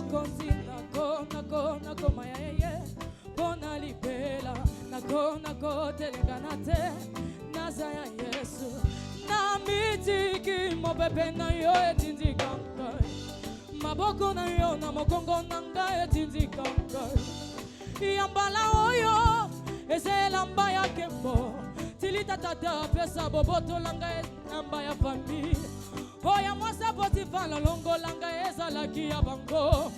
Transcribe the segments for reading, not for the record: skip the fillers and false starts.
mokonzi nako mayeye bona libela nako telengana te nazaya Yesu na mitiki mopepe na yo etindikanga maboko na yo na mokongo nanga etindikanga yambala oyo ezelamba ya kembo tilita tata pesa boboto langa namba ya famille oya mwasa Potifa longo langa ezalaki ya bango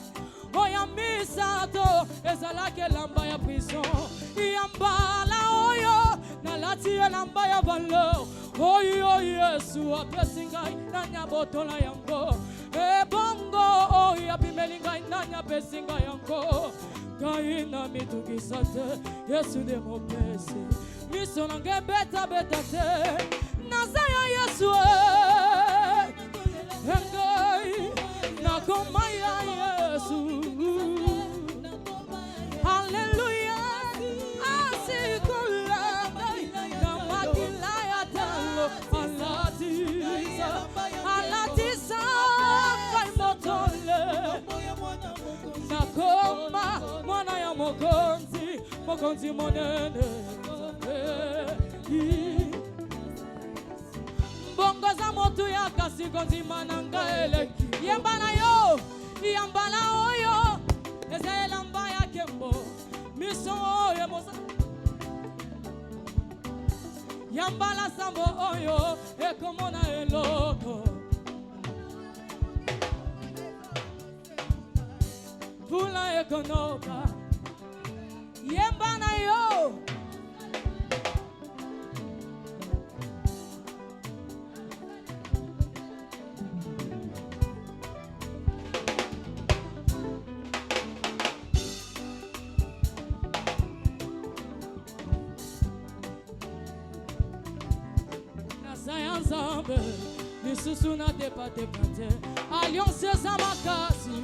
oya misato ezalaki lamba ya prison yambala oyo nalati lamba ya valeur oyo Yesu apesi ngai nanya botola yango ebongo oyo apimeli ngai nanya pesi ngai yango ngai na mitukisa te Yesu de mopesi miso nange beta te nazaya Yesu ngai nakomaya Yesu haleluya asikula na makila ya talo alatisa kai motole nakoma mwana ya mokonzi monene bongo za motu ya kasi konzima nanga eleki yembana yo yambala oyo ezelamba ya kembo miso oyo mosa yambala sambo oyo ekomona eloko pula ekonoka yembana yo Lisusu na depate kate alliance za makasi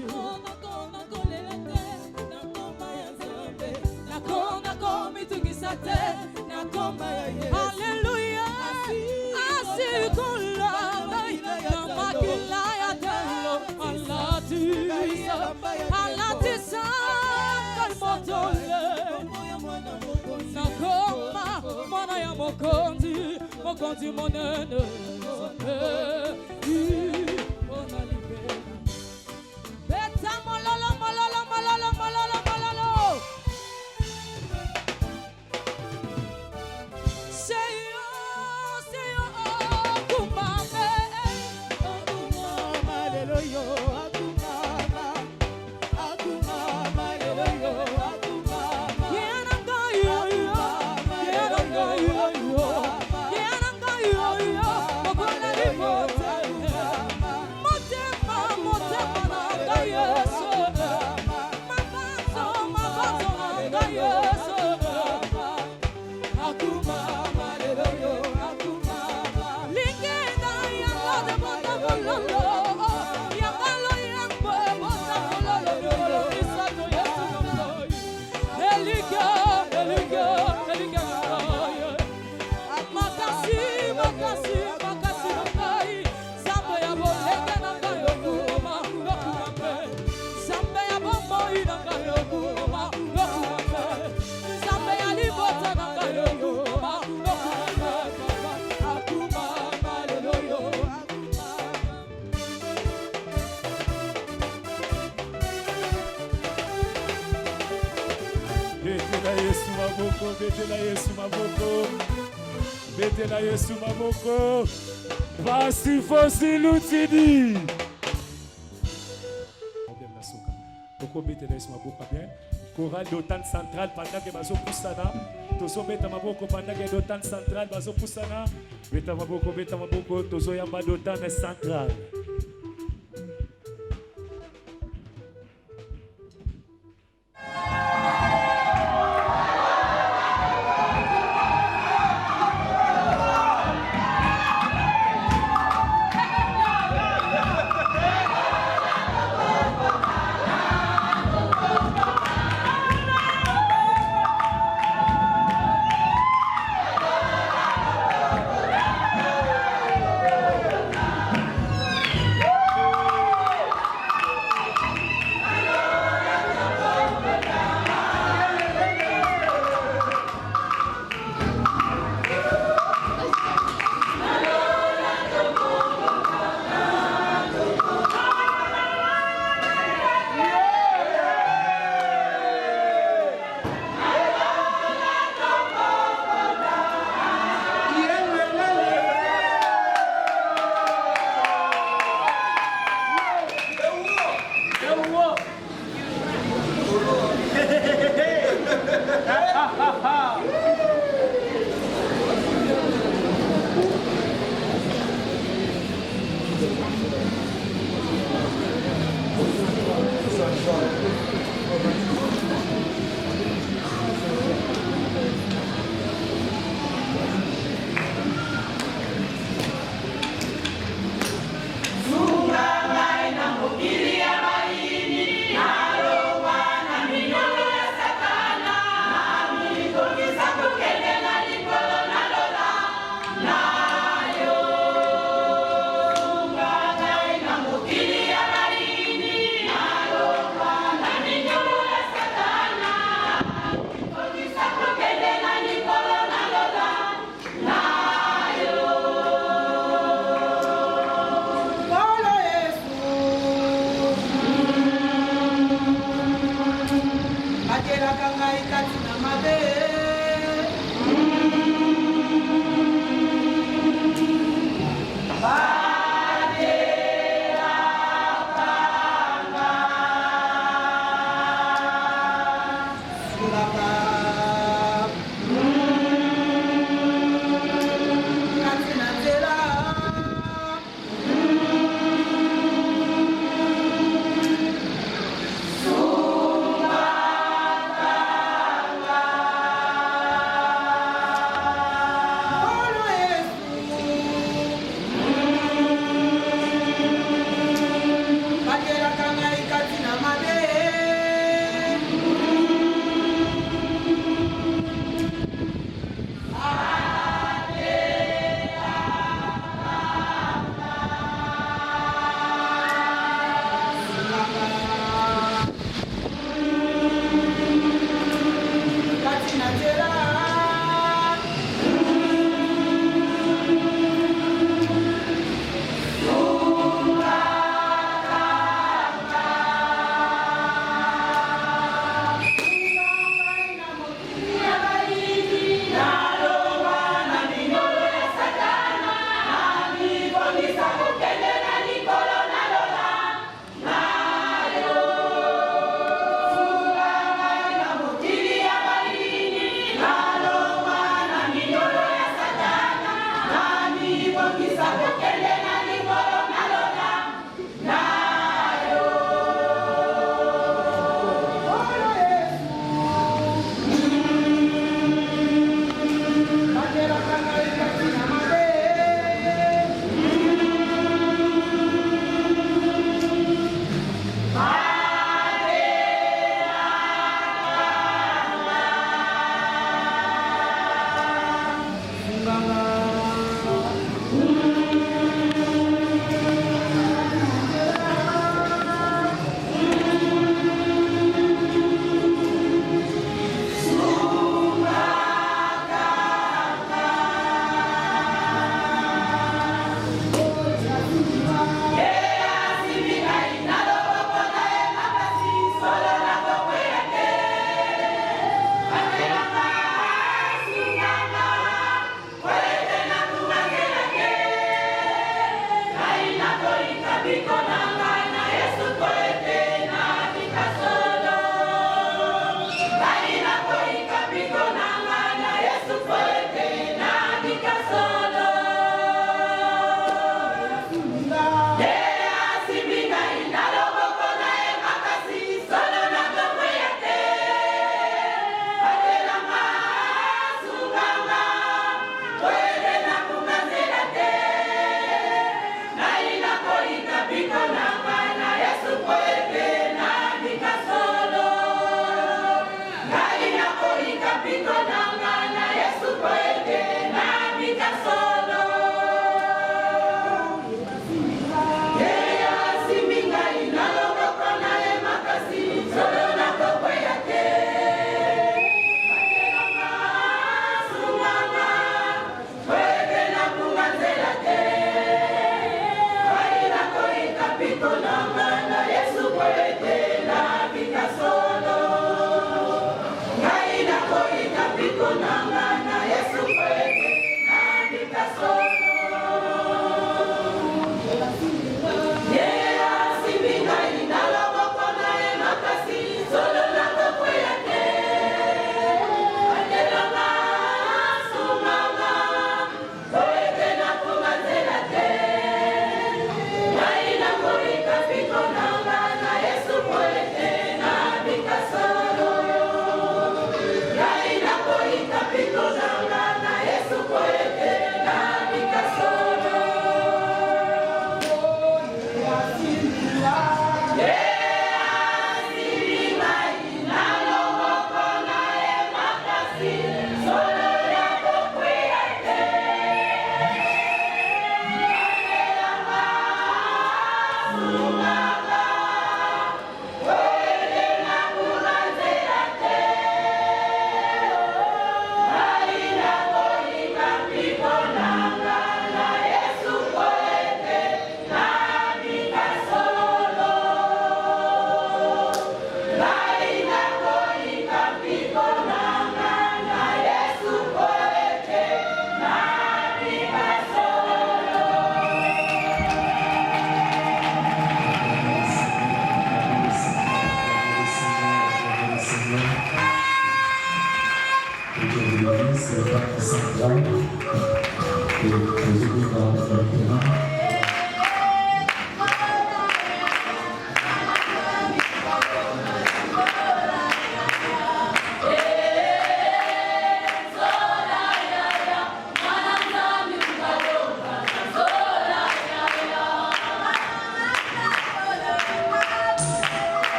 nakoma mitukisa te nakoma ya Yesu haleluya asikula na makila ya telo alatisa kalmotole nakoma mwana ya mokonzi monene beta mololo seyo kumame haleluya Betela Yesu maboko basi fosi lutidi Boko betela Yesu maboko bien chorale d'Otan centrale pendant que bazo poussana tozo beta maboko pendant que d'Otan centrale bazo poussana beta maboko tozo yamba d'Otan centrale.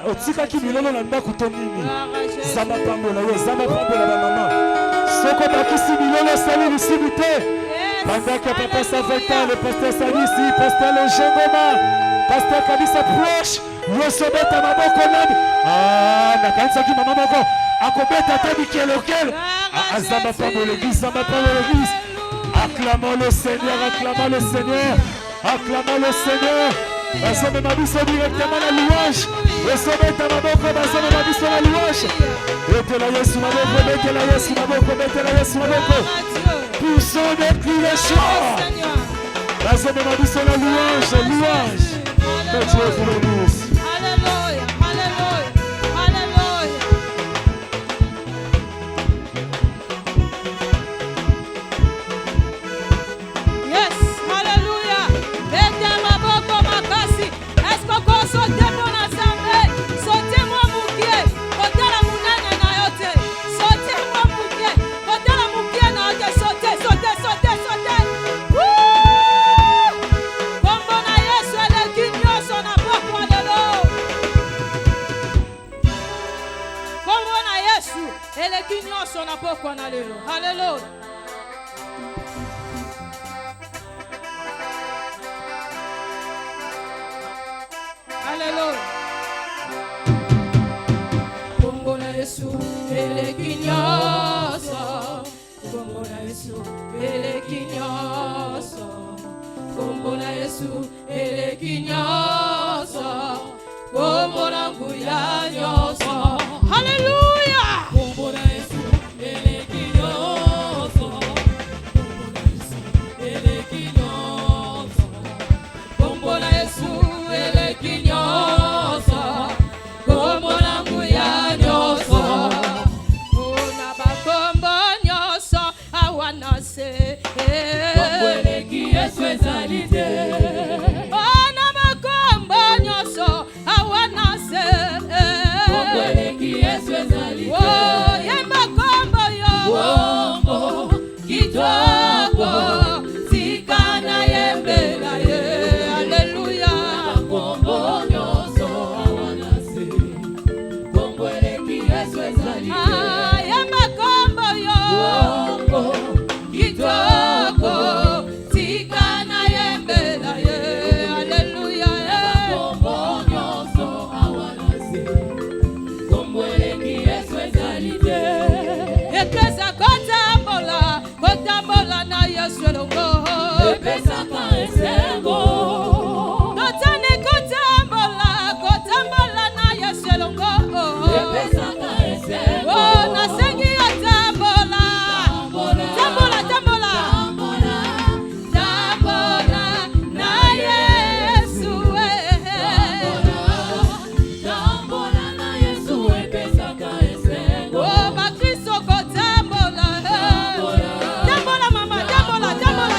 Otika ki milolo na ndako to nini zamba pambola yo zamba pambola ba mama soko bakisi milolo sali lisibite pendant que papa s'avecta le pasteur sali ici pasteur le jengoma pasteur kabisa proche yo sobeta maboko nani na kanisa ki mama moko akobeta tabi kelokel zamba pambola l'église zamba pambola l'église acclamons le Seigneur acclamons le Seigneur acclamons le Seigneur. Basome mabiso directement la louange. Basome maboko basome mabiso la louange. Mettez la Yesu maboko, mettez la Yesu maboko, mettez la Yesu maboko. Poussons des cris de chant. Basome mabiso la louange, louange. Que Dieu vous bénisse. Alléluia, alléluia, alléluia. Yes, alléluia. Mettez maboko makasi. Est-ce que vous sautez mon assemblée? Sautez-moi moukié. Kotala munene na yote. Sautez-moi moukié. Kotala moukié na yote. Sautez, sautez, sautez, sautez. Wouh! Kombo na Yesu eleki nyonso na pokwa lelo. Kombo na Yesu eleki nyonso na pokwa na lelo. Hallelujah. Hallelujah. Kombo na Yesu eleki nyonso. Kombo na Yesu eleki nyonso. Kombo na Yesu eleki nyonso. Kombo na nguya nyonso. Hallelujah. Kombo na Yesu eleki nyonso. Kombo na Yesu eleki nyonso. Kombo na Yesu eleki nyonso. Kombo na nguya nyonso. Ona bakombo nyonso awana se. Kombo eleki Yesu ezalite. Ona bakombo nyonso awana se. Kombo eleki Yesu ezalite. Oh, yemba kombo yo. Kombo kitoko sikana yembela ye. Hallelujah. Kombo nyonso awana se. Kombo eleki Yesu ezalite. Ah, yemba kombo yo. Kombo kitoko sikana yembela ye. Hallelujah. Kombo nyonso awana se. Kombo eleki Yesu ezalite. Epesa kotambola na Yesu elongo. Epesa ka esengo. Totane kotambola na Yesu elongo. Epesa ka esengo. Oh, nasengi yotambola. Tambola, tambola. Tambola na Yesu. Tambola na Yesu. Epesa ka esengo. Oh, bakristo kotambola. Tambola mama, tambola, tambola.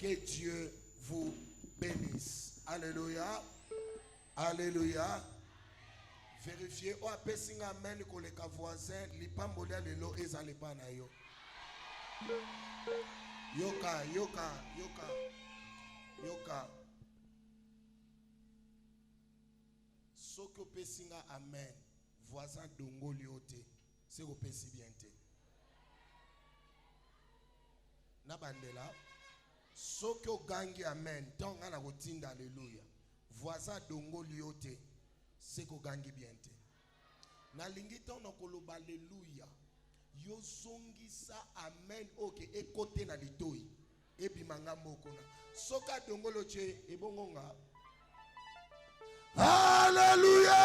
Que Dieu vous bénisse. Alléluia. Alléluia. Vérifiez. O apesi amen ko le ka voisin li pambolia lelo ezale pa na yo. Yoka. Soko pesinga amen. Voisin dongo liote. C'est au pesi biente. Nabandela. Soko gangi amen. Tonga na rotinda alléluia. Voisin dongo liote. C'est au gangi biente. Na lingita na koloba alléluia. Yo zongisa amen. Ok, ekote na litoi. Ebi manga mokona. Soka dongolo che ebongonga. Alléluia.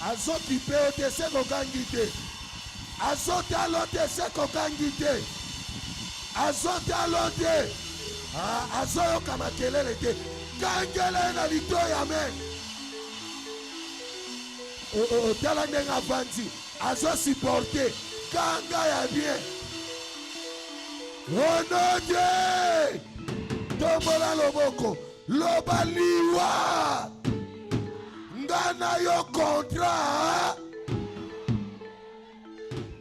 Azoti pe te se kokangite. Azoti alote se kokangite. Azoti alote. Azoyo kama kelele te. Kangele na litoi amen. Tala ndenga vanti. Azo supporter. Kanga ya bien. Onoje. Tombola loboko. Lobaliwa. Ngana yo kontra.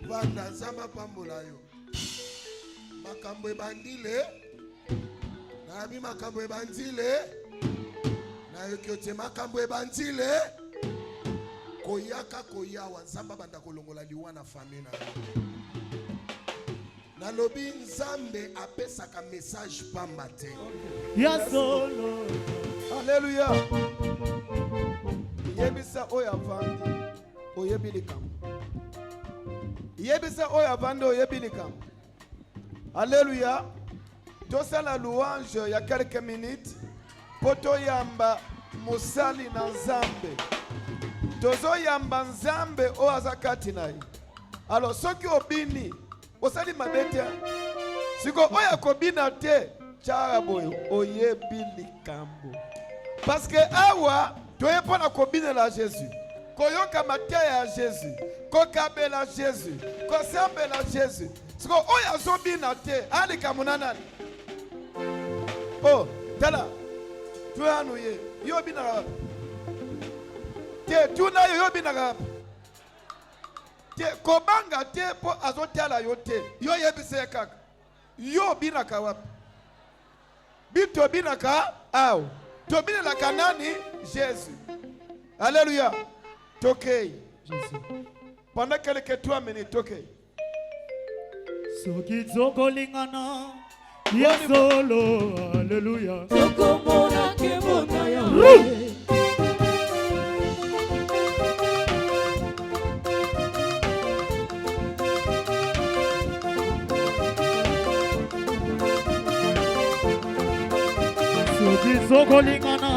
Vanda zama pambola yo. Makambo ebandile. Nabi makambo ebandile. Na yokyote makambo ebandile. Koyaka koyawa nzamba banda kolongola liwa na famille na na lobi nzambe apesaka message pamba te. Ya solo. Alléluia. Yebisa oya vandi oyebilikam. Yebisa oya vandi oyebilikam. Alléluia. Tosa la louange il y a quelques minutes. Poto yamba musali na nzambe. Tozo yamba nzambe o azakati nai. Alors soki obini osali mabete siko oya kobina te chara boyo oyebi likambo. Parce que awa toye pona kobina la Jésus. Koyoka mateya ya Jésus. Kokabela Jésus. Kosambela Jésus. Siko oya zobina te alikamu nanani. Oh, tala. Tuanu ye. Yo bina te tuna yo bina te kobanga te po azotala yo te. Yo yebise kaka. Yo bina ka wapi? Bito bina ka au. To bina la kanani Jésus. Alléluia. Tokei. Jésus. Pendant quelques 3 minutes, tokei. Soki zokolingana. Ya solo. Alléluia. Tokomona kemona ya. Soki zokolingana.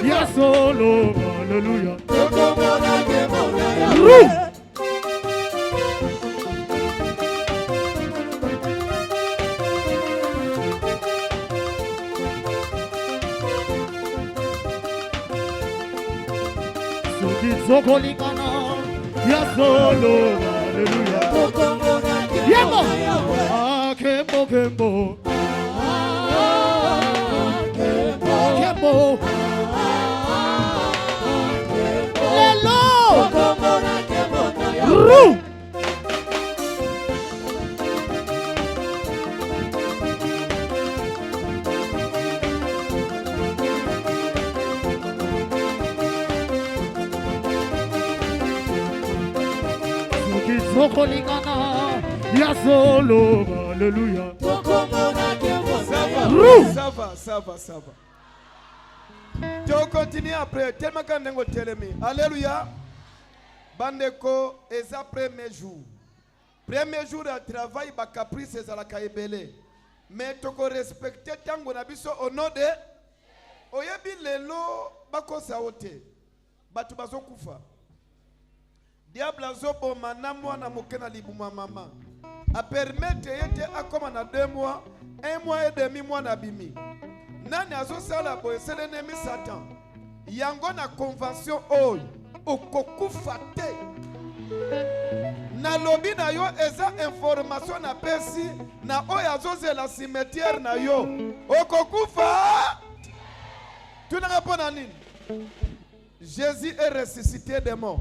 Ya solo. Alléluia. Tokomona kemona ya. Zokolingana, ya solo, alléluia. Yemo, ah kembo kembo, kembo, lelo, ru. Zokolingana, ya solo, alléluia. Ça va. Tu continues après, tellement qu'on est télémi. Alléluia. Bandeko, et ça premier jour. Premier jour de travail, ba caprice et la kaibele. Mais tu peux respecter tango na biso au nom de oyebi lelo bako saote. Batu bazo kufa. Diable azobo manamwa na mokena libuma mama. A permettre yete akoma na 2 mois, 1 mois et demi mois na bimi. Nani azo sala boye c'est l'ennemi Satan. Yango na convention oy okokufa te. Na lobi na yo eza information na pesi na oy azoze la cimetière na yo. Okokufa. Tu n'as pas na nini? Jésus est ressuscité des morts.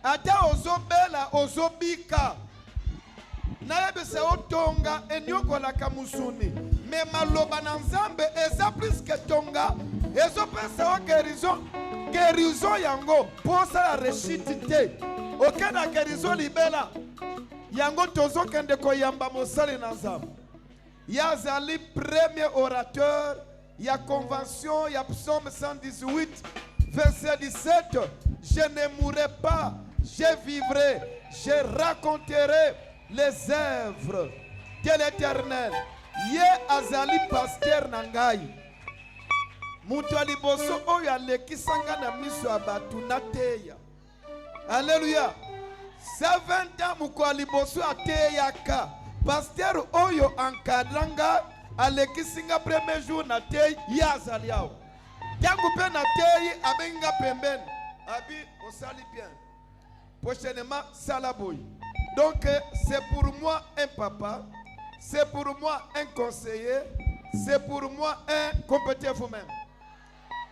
ata ozobela ozobika nayebisa otonga enyokolaka musuni me maloba na nzambe eza plus que tonga ezopesa o guérison yango mpo osala rechite te okenda guérison libela yango tozokende koyamba mosali na nzambe ye azali premier orateur ya convention ya psaume 118 verset 17 je ne mourrai pas je vivrai je raconterai les œuvres de l'Éternel. Ye azali pasteur na ngai. Mutu aliboso oyo alekisanga na miso ya batu na teya. Alléluia. 70 ans muko aliboso ateyaka. Pasteur oyo encadranga alekisinga premier jour na teyi ye azali awo. Tangu pe na teyi abenga pembeni. Abi osali bien. Prochainement salaboy. Donc, c'est pour moi un papa, c'est pour moi un conseiller, c'est pour moi un compétent vous-même.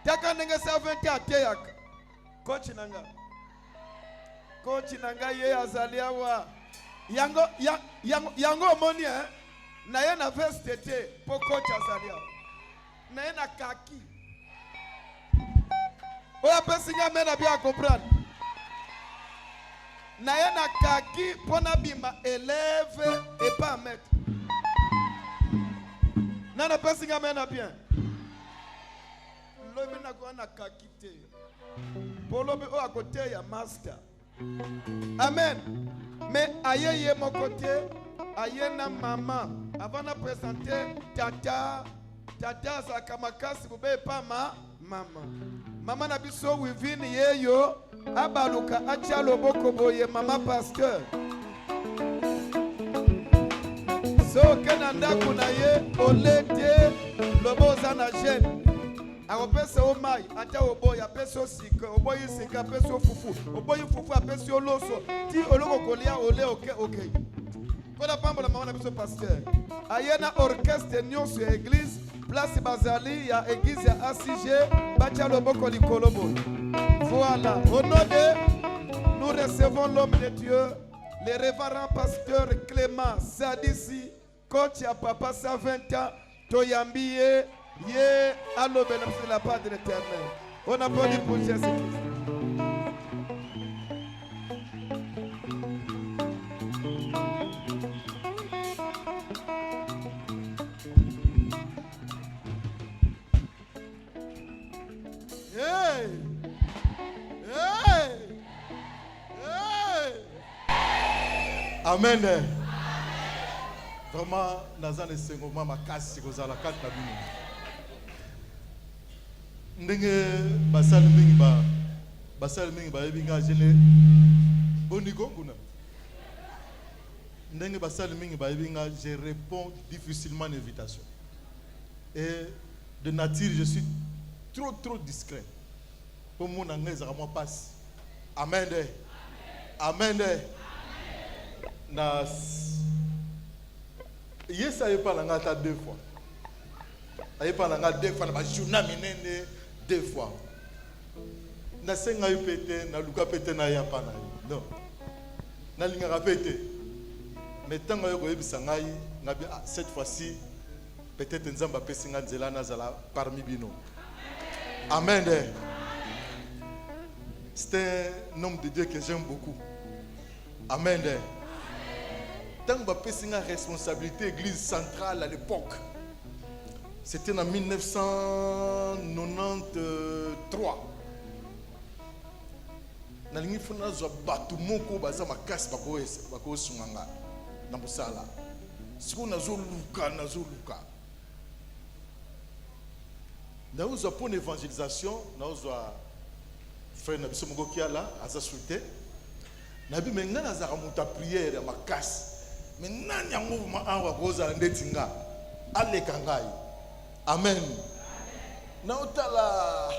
Taka nenge sa 20 à teyak. Coach nanga. Coach nanga ye azali awa. Yango moni na ye na veste te po coach azali awa. Na ye na kaki. Oya pesinga mena bien comprendre. Na ye na kaki pona bima élève et pas maître. Nana pesinga mena bien. Lobi na ko na kaki te. Polobi o à côté ya master. Amen. Mais aye ye mon côté, aye na maman. Avant de présenter tata za kamakasi bube pa maman. Maman na biso wivini ye yo. Abaluka acha loboko boye mama pasteur. So kenanda kuna ye olete loboza na jeune. Akopesa omai ata oboya apesa sika oboyi sika apesa fufu oboyi fufu apesa oloso ti oloko kolia ole okay. Kona pambo la mama na biso pasteur. Ayena orchestre nyonso ya église place bazali ya église ya ACG bacha loboko likolobo. Voilà, au nom de nous recevons l'homme de Dieu, le révérend pasteur Clément Sadissi, coach à papa 120 ans, Toyambiye, ye alobela sur la part de l'Éternel. On applaudit pour Jésus-Christ. Hey! Amen. Vraiment, Nazan et Sengoma makasi kozala kat na bino. Ndenge basal mingi ba ebinga jele boniko kuna. Ndenge basal mingi ba ebinga je réponds difficilement à l'invitation. Et de nature je suis trop discret. Pour mon anglais ça moi passe. Amen. Amen. Yes, il parle en gata 2 fois. Il parle en gata 2 fois. Na journée minene 2 fois. Na senga yupete, na luka pete na yapana. Non. Na linga rapete. Mais tant que yo yebisa ngai, ngabi cette fois-ci peut-être nzamba pesinga nzela na zala parmi bino. Amen. C'est un homme de Dieu que j'aime beaucoup. Amen. Tant que j'ai une responsabilité église centrale à l'époque, c'était en 1993. Nalingi funa zo batu moko baza makasi bako sunganga na musala. Siku nazo luka. Nazo pour l'évangélisation, nazo frère na biso moko kiala aza souhaité. Nabi menga nazaka muta prière ya makasi. Mais nani ya mouvement awa koza ndetinga aleka ngai. Amen. Na otala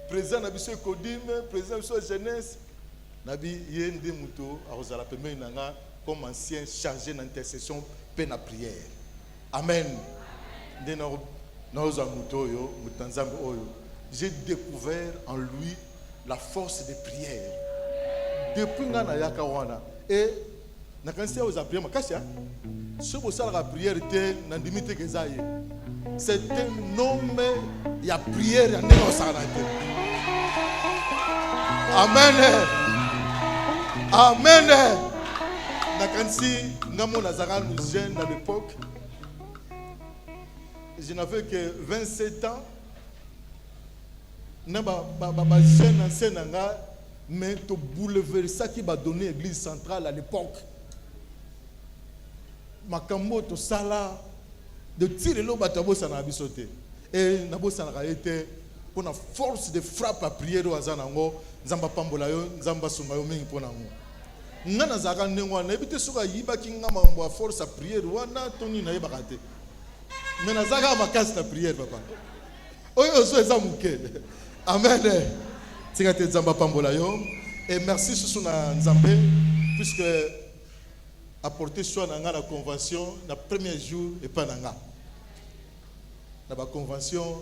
président na biso Kodime, président biso jeunesse nabi yende muto akozala pembeni nanga comme ancien chargé d'intercession pe na prière. Amen. Ndena na oza muto yo mutanzambe oyo. J'ai découvert en lui la force de prière. depuis nga na yaka wana et na kanisi aux prières makasi hein ce beau ça la prière était na limite que ça c'est un homme ya prière ya neno sanate amen amen na kanisi ngamo na zara nous jeune à l'époque je n'avais que 27 ans na ba jeune ancien nga mais to bouleverser qui va donner l'église centrale à l'époque makambo to sala de tirer le bateau ça na bisoté et na bo ça na été pour la force de frappe à prière au azanango nzamba pambola yo nzamba sunga yo mingi pona ngo ngana zaka ndengwa na ebite suka yiba kinga mambo a force à prière wana toni na yeba kate mais na zaka makasi na prière papa oyo so eza muke amen tika te nzamba pambola yo et merci susu na nzambe puisque apporter soit dans la convention le premier jour et pas dans la convention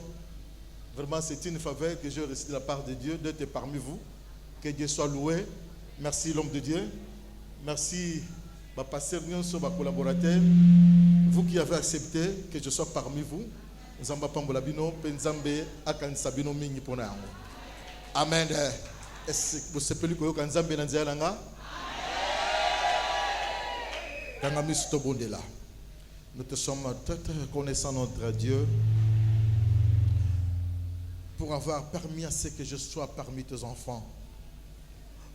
vraiment c'est une faveur que j'ai reçue de la part de Dieu d'être parmi vous. Que Dieu soit loué. Merci l'homme de Dieu, merci ma pasteur Nyonso, ma collaborateur, vous qui avez accepté que je sois parmi vous. Nzamba pambola bino pe nzambe akanisa bino mingi pona yango amen. Est-ce que vous savez que vous nzambe na nzela nga nous te sommes très reconnaissants notre Dieu pour avoir permis à ce que je sois parmi tes enfants.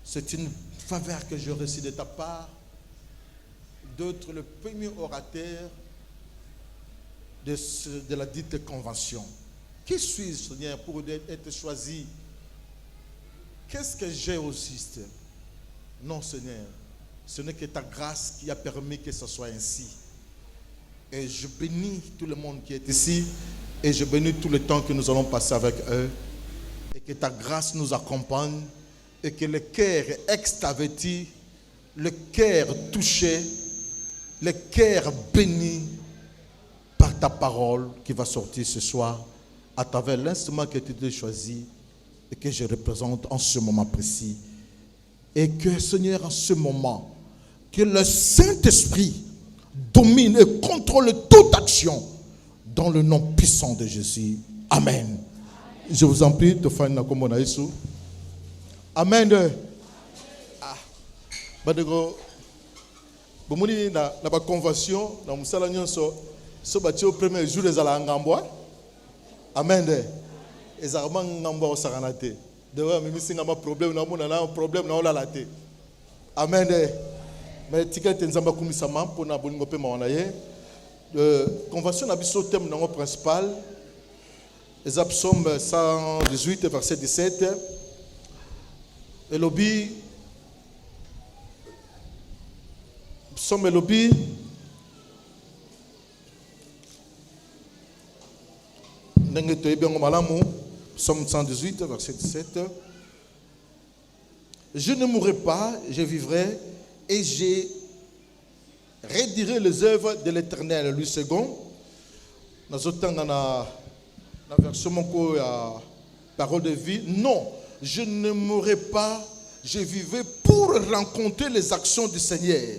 C'est une faveur que je reçois de ta part d'être le premier orateur de la dite convention. Qui suis-je, Seigneur, pour être choisi? Qu'est-ce que j'ai aussi? Non, Seigneur. Ce n'est que ta grâce qui a permis que ce soit ainsi. Et je bénis tout le monde qui est ici. Et je bénis tout le temps que nous allons passer avec eux. Et que ta grâce nous accompagne. Et que le cœur extraverti, le cœur touché, le cœur béni par ta parole qui va sortir ce soir à travers l'instrument que tu as choisi et que je représente en ce moment précis. Et que, Seigneur, en ce moment, que le Saint-Esprit domine et contrôle toute action dans le nom puissant de Jésus. Amen. Je vous en prie de faire une commande à Jésus. Amen. Badego, bomoni na ba convention na musala nyonso so bati au premier jour les ala ngambwa. Amen. Ezarma ngambwa osakanate. Dewa mimi singa ma problème na mona na problème na ola late. Amen. Mais tika tenzamba kumisama pona boningo pe mawana ye. Convention na biso thème nango principal. Les psaume 118 verset 17. Et lobby psaume lobby ndenge toyebi malamu psaume 118 verset 17. Je ne mourrai pas, je vivrai et je redirai les œuvres de l'Éternel. Lui second, nazotanga na version moko ya parole de vie. Non, je ne mourrai pas, je vivrai pour rencontrer les actions du Seigneur.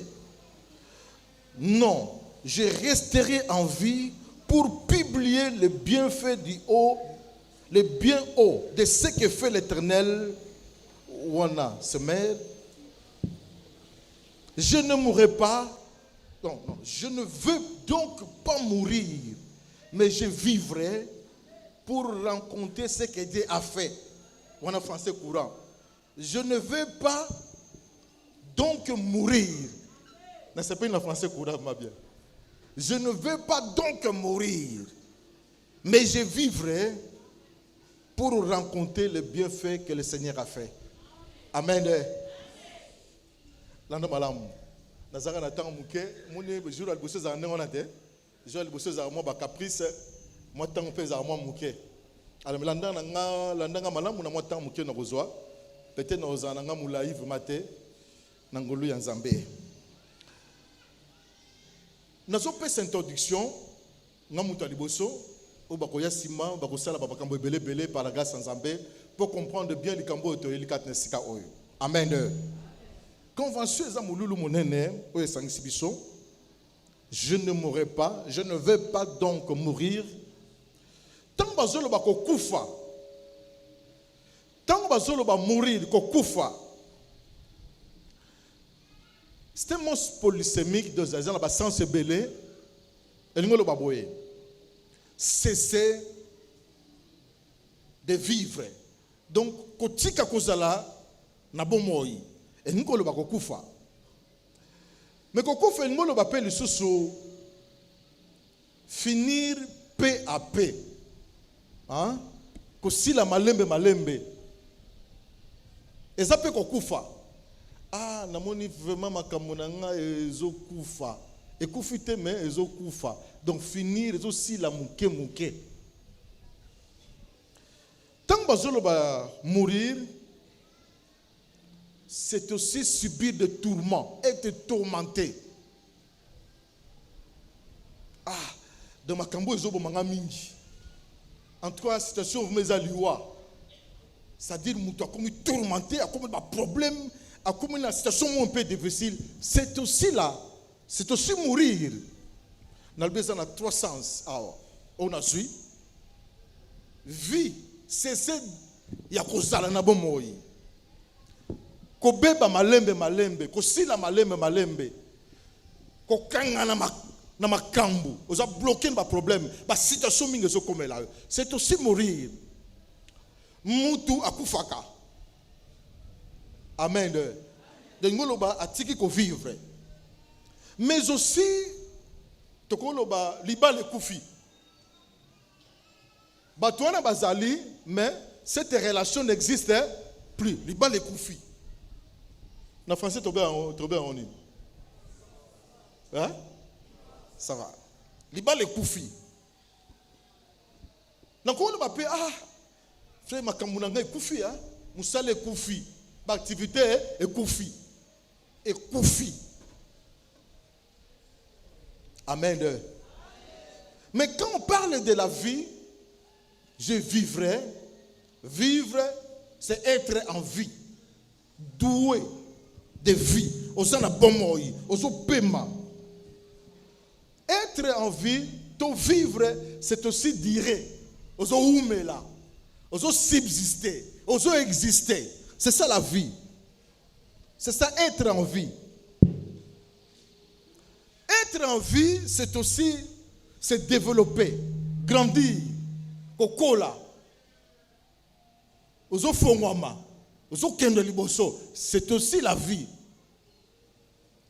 Non, je resterai en vie pour publier le bienfait du haut, le bien haut de ce que fait l'Éternel. Wana, se mère. Je ne mourrai pas. Non, je ne veux donc pas mourir, mais je vivrai pour rencontrer ce que Dieu a fait. On a français courant. Je ne veux pas donc mourir. C'est pas une français courant, ma bien. Je ne veux pas donc mourir, mais je vivrai pour rencontrer le bienfait que le Seigneur a fait. Amen. Landa malam. Nazara na tango muke, moni jour al bosse za ndengona te. Jour al bosse za mo ba caprice, mo tango pe za mo muke. Alors landa nga malamu na mo tango muke na kozwa. Peut-être na ozana nga mulai vumate na ngolu ya Nzambe. Nazo pe cette introduction nga muta liboso o bakoya sima bakosala ba bakambo belé par la grâce Nzambe pour comprendre bien likambo to elikatnesika oyo. Amen. convention eza mululu monene oyo esangisi biso. Je ne mourrai pas, je ne vais pas donc mourir. Tant bazoloba kokufa, tant bazoloba mourir kokufa. C'est un mot polysémique de Zazen, la sens belé. Et nous le baboye. Cesser de vivre. Donc, kotika kozala na bomoi. Et nous le bakokufa. Mais kokufa nous le bapelle sous finir peu à peu. Hein? Kosila malembe malembe. Et ça peut kokufa. Ah, namoni vraiment makamonanga ezokufa. Ekufite mais ezokufa. Donc finir aussi la mouke mouke. Tant bazolo ba mourir, c'est aussi subir des tourments, être tourmenté. Ah, dans ma kambo ezobo manga mingi. En tout cas, situation vous mezaliwa. C'est-à-dire muto comme tourmenté, comme des problèmes, comme une situation un peu difficile. C'est aussi là, c'est aussi mourir. Dans le besoin a trois sens. Alors, on a su vie, c'est ya kozala na bomoi. Ko beba malembe malembe, ko sila malembe malembe. Ko kanga na makambu, oza bloquer ba problème, ba situation mingi zo comme là. C'est aussi mourir. Mutu akufaka. Amen. De ngoloba atiki ko vivre. Mais aussi tokoloba libale kufi. Batouana bazali, mais cette relation n'existe plus. Libale kufi. Na français tobe en ligne. Hein? Ça va. Libale kufi. Na ko ba pe frère makamuna ngai kufi musale kufi. Ba activité est kufi. Et kufi. Amen. Mais quand on parle de la vie, je vivrai. Vivre, c'est être en vie. Doué de vie. Osana bomoi, oso pema. Être en vie, to vivre, c'est aussi dire. Oso umela. Oso subsister. Oso exister. C'est ça la vie. C'est ça être en vie. Être en vie, c'est aussi se développer, grandir, kokola. Ozo fongwama, ozo kende liboso, c'est aussi la vie.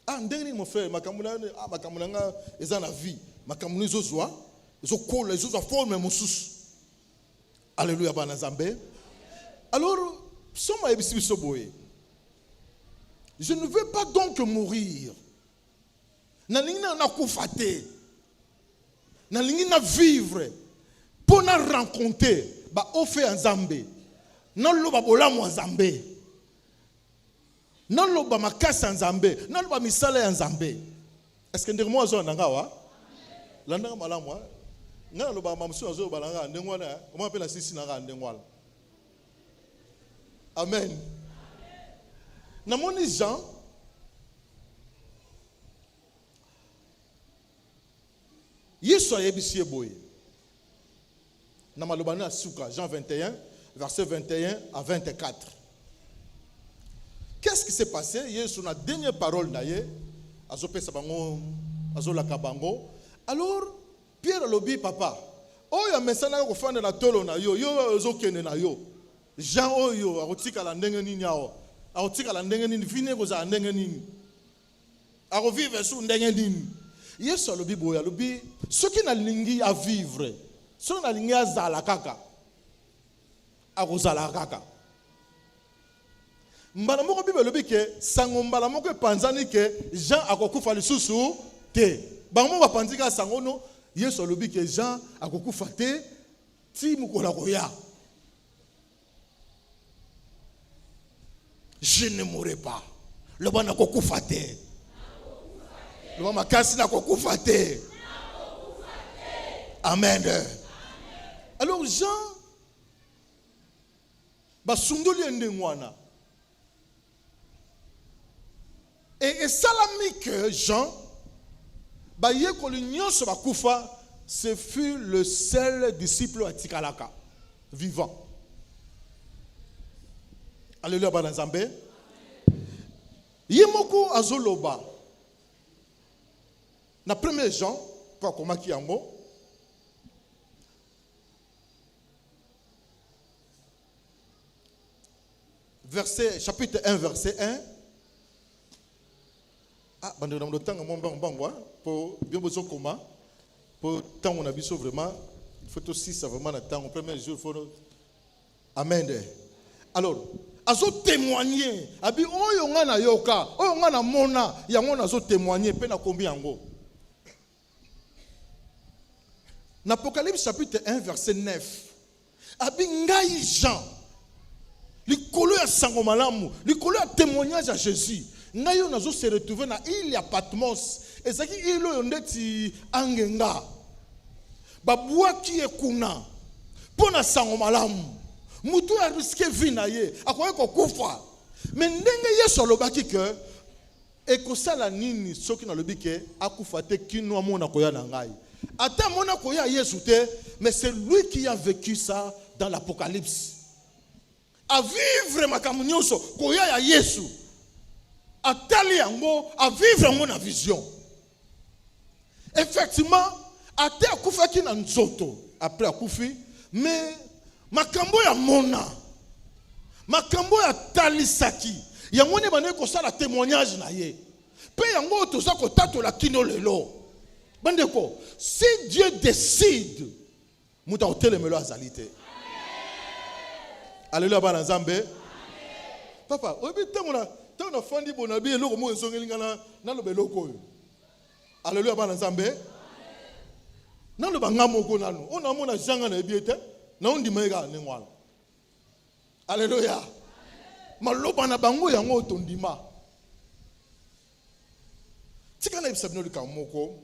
Ah, ndeni mon frère, makamuna eza na vie, makamuna zo zwa, zo kola, zo forme mususu. Alléluia bana Nzambe. Alors, soma ebisi biso boye. Je ne veux pas donc mourir. Nalingi na kufa te. Nalingi na vivre pour na rencontrer ba ofe Nzambe. Naloba bolamu Nzambe. Naloba makasa Nzambe, naloba misala Nzambe. Est-ce que ndimo azo nanga wa? Landa malamu wa. Ngana loba mamsu azo balanga ndengwana, on m'appelle sisi nanga ndengwala. Amen. Namoni Jean Yesu ayebisi boye. Na malobana suka Jean 21 verset 21 à 24. Qu'est-ce qui s'est passé? Yesu na dernière parole naye azopesa bango azolaka bango. Alors Pierre lobi papa oyo mesana ko fanda na tolo na yo ozokende na yo. Jean oyo akotika la ndenge nini yao. Akotika la ndenge nini vine ko za ndenge nini. Akovive su ndenge nini. Yesu alobi boya alobi soki na lingi a vivre soki na lingi azala kaka akozala kaka mbala moko bible alobi ke sango mbala moko epanzani ke Jean akokufa lisusu te bango bapanzika sango no Yesu alobi ke Jean akokufa te ti mukola koya. Je ne mourrai pas le bana akokufa te. Le mama kasi na kokufa te. Amen. Alors Jean basundoli ndengwana Et salami que Jean, ce fut le seul disciple à Tikalaka, vivant. Alléluia, Banazambe. Yemoko azoloba. Na 1 Jean, pour comment qui yango. Chapitre 1, verset 1. Ah, bande dans le temps, pour bien besoin comment. Pour tant on a vu ça vraiment. Il faut aussi ça vraiment attendre. Au premier jour, il faut. Amen. Alors, azo témoigner. Abi oyo nga na yoka, oyo nga na mona, yango na zo témoigner pe na combien yango. Na Apocalypse chapitre 1 verset 9. Abi ngai Jean. Likolo ya sango malamu, likolo ya témoignage à Jésus. Ngai yo nazo se retrouver na île ya Patmos. Ezaki île oyo ndeti angenga. Babwaki ekuna. Pona sango malamu. Mutu a risqué vie na ye, akoye kokufa. Mais ndenge Yesu alobaki ke ekosala nini soki na lobi ke akufa te kino amona koya na ngai. Ata mona koya Yesu te, mais c'est lui qui a vécu ça dans l'Apocalypse. A vivre makambo nyonso koya ya Yesu. Atali yango a vivre yango na vision. Effectivement, ate akufa ki na nzoto après akufi, mais makambo ya mona, makambo ya talisaki, yango ne bane ko sala témoignage na ye. Pe yango toza ko tatola kino lelo. Bandeko, si Dieu décide, muta otelemelo azalite. Alléluia bana Nzambe. Papa, obi tangona fandi bonabi eloko mo ezongelinga na lobeloko yo. Alléluia bana Nzambe. Na lo banga moko nanu, ona mona janga na ebiete. Na undi mega nengwala. Alléluia. Maloba na bango yango tondima. Tika na ibisabino lika moko.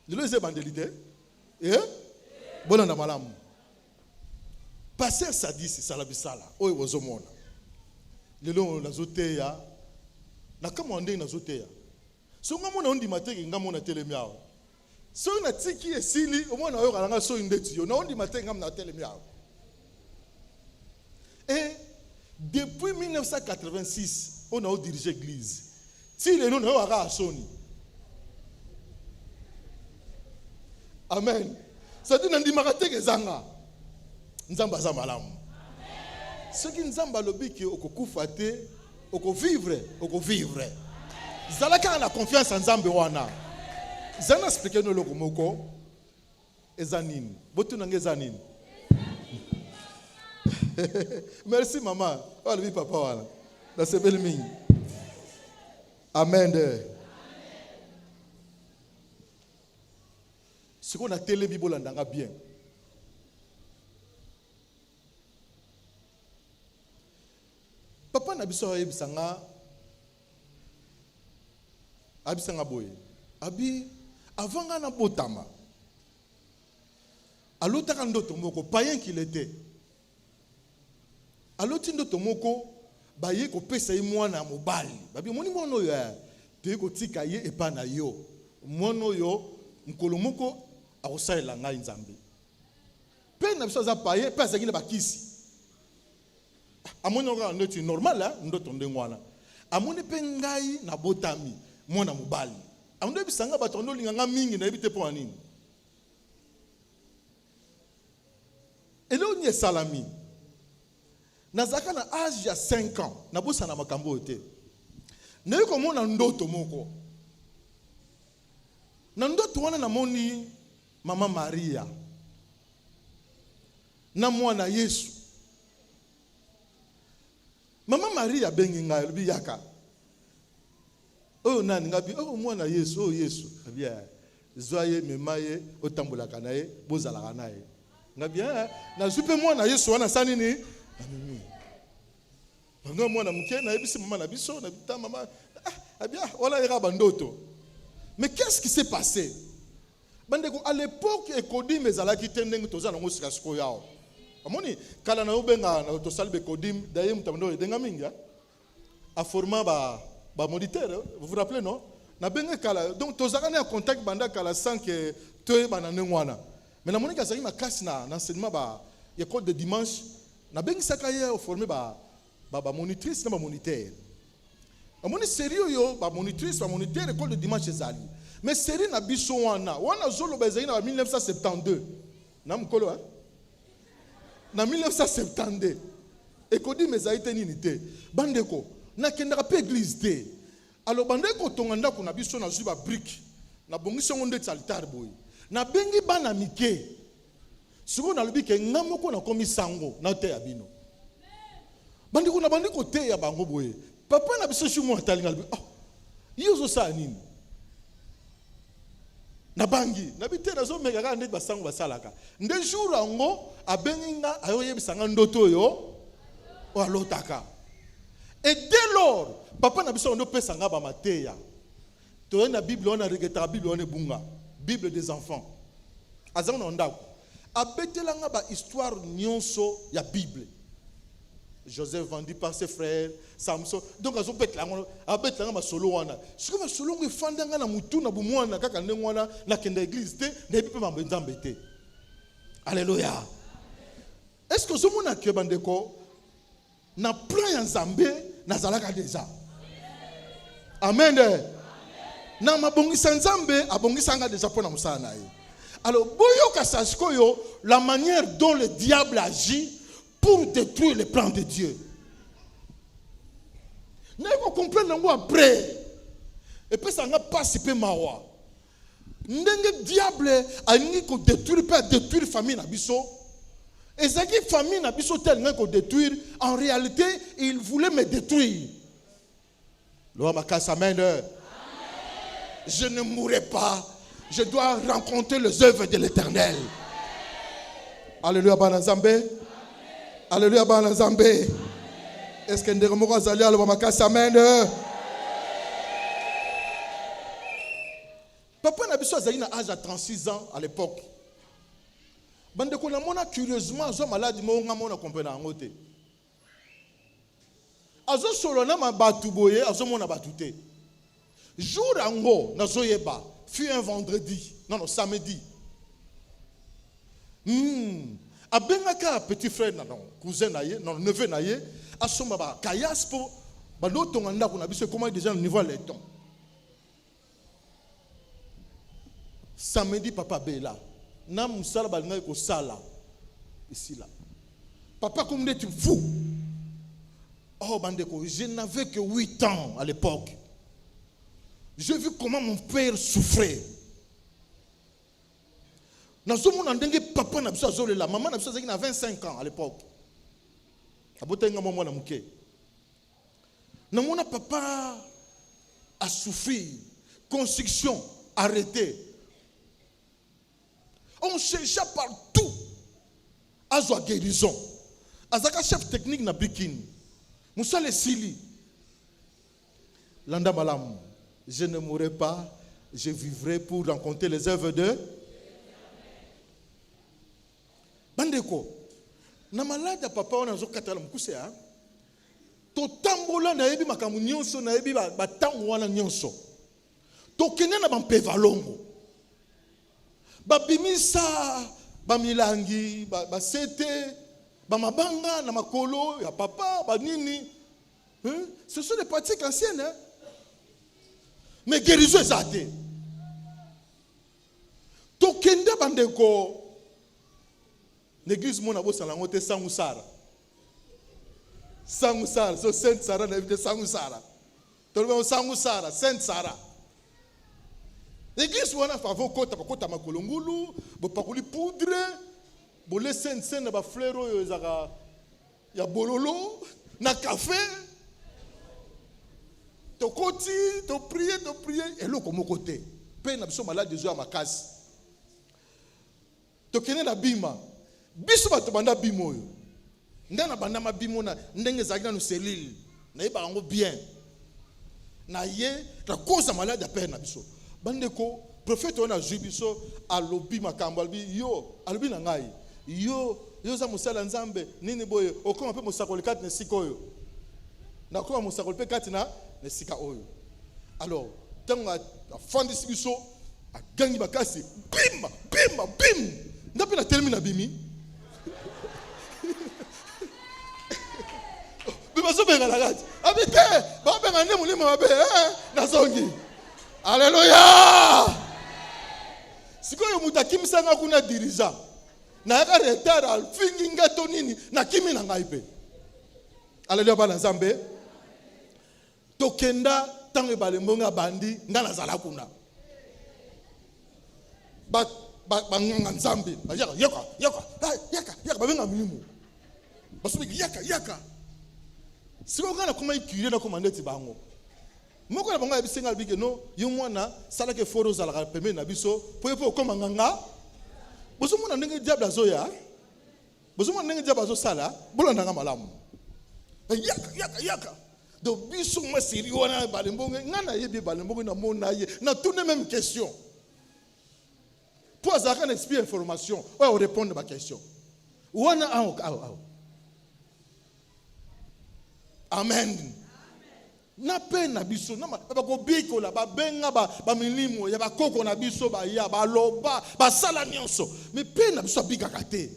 Lelo eze bandelite. Bona na malamu. Passer sadisi salabisala. Oyo wozomona. Lelo nazoteya. Na kama ndenge nazoteya. So ngamona undi mateki ngamona telemiao. So na tiki esili omona yo kalanga so indeti yo na ondi matenga na telemi yawo. Et depuis 1986 on a dirigé l'église. Si les non aka soni. Amen. Ça dit nandi makateke zanga. Nzamba za malamu. Ce qui nzamba lobiki okokufa te, okovivre. Zalaka na confiance en nzambe wana. Zana expliquer nous le moko ezanine. Botu nange ezanine. Merci maman. Oh le papa wala. La sebeli mingi. Amen. Ce qu'on a télé bible ndanga bien. Papa na biso yebisanga abisanga boye. Abi avant nga na botama alotaka ndoto moko païen qu'il était aloti ndoto moko baye ko pesa ye mwana mobali babi moni mwana oyo te ko tika ye epa na yo mwana oyo nkolo moko akosalela ngai nzambe pe na biso za païen pe azaki na bakisi amoni oka ndoti normal ndoto ndengwana amoni pe ngai na botami mwana mobali ando bisanga batondo linganga mingi na ebite po anini elo ni salami nazaka na âge ya 5 ans na bosa na makambo te na yiko mona ndoto moko na ndoto wana na moni mama Maria na mwana Yesu mama Maria bengi ngai lobi yaka oh nani ngabi oh mwana Yesu oh Yesu abia zoye memaye otambola kanaye bozala kanaye ngabi na zupe mwana Yesu wana sani ni banga mwana muke na ebisi mama na biso na bita mama abia wala ira bandoto. Mais qu'est-ce qui s'est passé? Bandeko à l'époque ekodim ezalaki tendenge tozana ngosika siko yao amoni kala na obenga na tosali bekodim daye mutando edenga minga a forma Bah moniteur, vous vous rappelez non? Na benga kala donc tozakana en contact banda kala sans que toi bananengwana. Mais na monika zaki ma classe na enseignement ba école de dimanche na bengi sakaya formé ba monitrice na ba moniteur. Na moni sérieux yo ba monitrice ba moniteur école de dimanche ezali. Mais série na biso wana zolo ba ezali na 1972. Na mukolo hein? Na 1972. Ekodi mezaite nini te. Bandeko na kendaka pe église te. Alors bandeko tonganda ko na biso na zuba brique. Na bongiso ngonde altar boy. Na bengi bana mike. Siko na lobi ke ngamoko na komi sango na te ya bino. Bandeko na bandeko te ya bango boy. Papa na biso shumo atalinga lobi. Ah. Yozo sa nini? Na bangi na bite na zo meka ka ndeti basango basalaka. Nde jour ango abenginga ayoye bisanga ndoto yo. Alotaka. Et dès lors, papa n'a besoin de pesa nga ba mateya. To na Bible on a regeta Bible on bunga. Bible des enfants. Azan on ndako. Abetela nga ba histoire nyonso ya Bible. Joseph vendu par ses frères, Samson. Donc azo betela nga abetela nga solo wana. Siko ba solo ngo fanda nga na mutu na bumwana kaka ndengwana na kenda église te, na epi pe mambe nzambe te. Alléluia. Est-ce que ce monde a que bandeko na plan ya Nzambe nazalaka déjà. Amen. Na mabongisa Nzambe abongisanga déjà pour na musala na ye. Alors boyoka sachikoyo la manière dont le diable agit pour détruire les plans de Dieu. N'eko comprendre ngo après. Et puis ça n'a pas si peu mawa. Ndenge diable a ni ko détruire pas détruire famille na biso. Et ce qui famille n'a pas tellement qu'on détruire, en réalité, il voulait me détruire. Je ne mourrai pas. Je dois rencontrer les œuvres de l'Éternel. Alléluia, Banazambe. Alléluia, Banazambe. Est-ce que nous devons aller à l'Obamakasa? Amen. Papa n'a pas eu un âge à 36 ans à l'époque. Bande ko na mona curieusement azo malade mo nga mona comprendre ngote. Azo solo na mabatu boye azo mona batute. Jour ango na zoyeba fut un vendredi, non samedi. Abenga ka petit frère non cousin na ye, non neveu na ye, asoma ba kayaspo ba loto nganda ko na biso comment déjà niveau les temps. Samedi papa bela. Na musala balinga ko sala ici là. Papa comme tu fou. Oh bandeko, je n'avais que 8 ans à l'époque. J'ai vu comment mon père souffrait. Na somo na ndenge papa na biso azolela, maman na biso azaki na 25 ans à l'époque. Abotenga maman na muke. Na mona papa a souffert, construction arrêtée. On cherchait partout à la guérison. Azaka chef technique na Bikin. Moussa le Sili. Landa Malam. Je ne mourrai pas. Je vivrai pour rencontrer les œuvres de Bandeko. Na malade papa on a zo katala mukuse ha. To tambola na yebi makamu nyonso na yebi ba tango wana nyonso. To kenya na bampeva longo. Babimisa bamilangi basete bamabanga na makolo ya papa banini ce sont des pratiques anciennes hein? Mais guérison ezate to kenda bandeko l'église mona bosala ngote sangusara so Sainte Sarah na évité sangusara to le sangusara Sainte Sarah. L'église wana favo kota makolongulu bo pakuli poudre bo le sen na ba fleur oyo ezaka ya bololo na café to koti to prier eloko moko te pe na biso malade zo ya makasi to kene na bima biso bato banda bima oyo ndana banda mabimo na ndenge zaki na no selile na yeba ngo bien na ye ta cause malade ya pe na biso. Bandeko prophète on a jubiso alobi makambo albi yo alobi na ngai yo za musala nzambe nini boye okoma pe musakoli kati na sikoyo na kwa musakoli pe kati na na sika oyo. Alors, tant a fondisi biso a gangi bakasi bim bim bim. Ngapi na termine bimi. Bibaso benga la gati. Abite, ba benga ne mulimo mabe na zongi. Alléluia. Sikoyo mutakimisa nga kuna dirigeant. Na yaka retard al fingi ngato nini na kimi na ngai pe. Alléluia bana Nzambe. Tokenda tango balembonga bandi nga nazala kuna. Ba nganga Nzambe. Yaka babenga mulimo. Basubi yaka. Sikoyo kana kuma ikire na komandeti bango. Moko na bango ya bisenga bike no yo mwana sala ke foro za la peme na biso po koma nganga bozo mwana ndenge diable azoya bozo mwana ndenge diable azosala bolanda nga malamu yaka do biso ma siri wana balembonge ngana yebi balembonge na mona ye na tout les mêmes questions pour azaka na expliquer information on répondre ba question wana amen. Na pena biso na ba ko biko la ba benga ba milimo ya ba koko na biso ba ya ba loba ba sala nyonso mais pena biso bika kate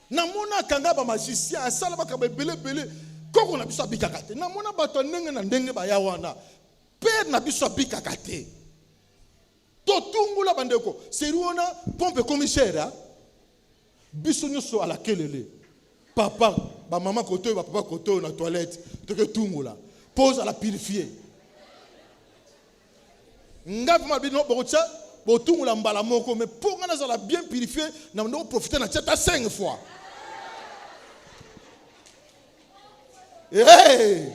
na mona kanga ba magicien sala ba ka belé koko na biso bika kate na mona bato ndenge na ndenge ba ya wana pena biso bika kate to tungula bandeko seriona pompe commissaire biso nyonso ala kelele papa ba mama koto ba papa koto na toilette to ke tungula pose à la purifier. Ngap ma bino bocha botungu la mbala moko mais pour nga na la bien purifier na ndo profiter na tchata 5 fois. Hey!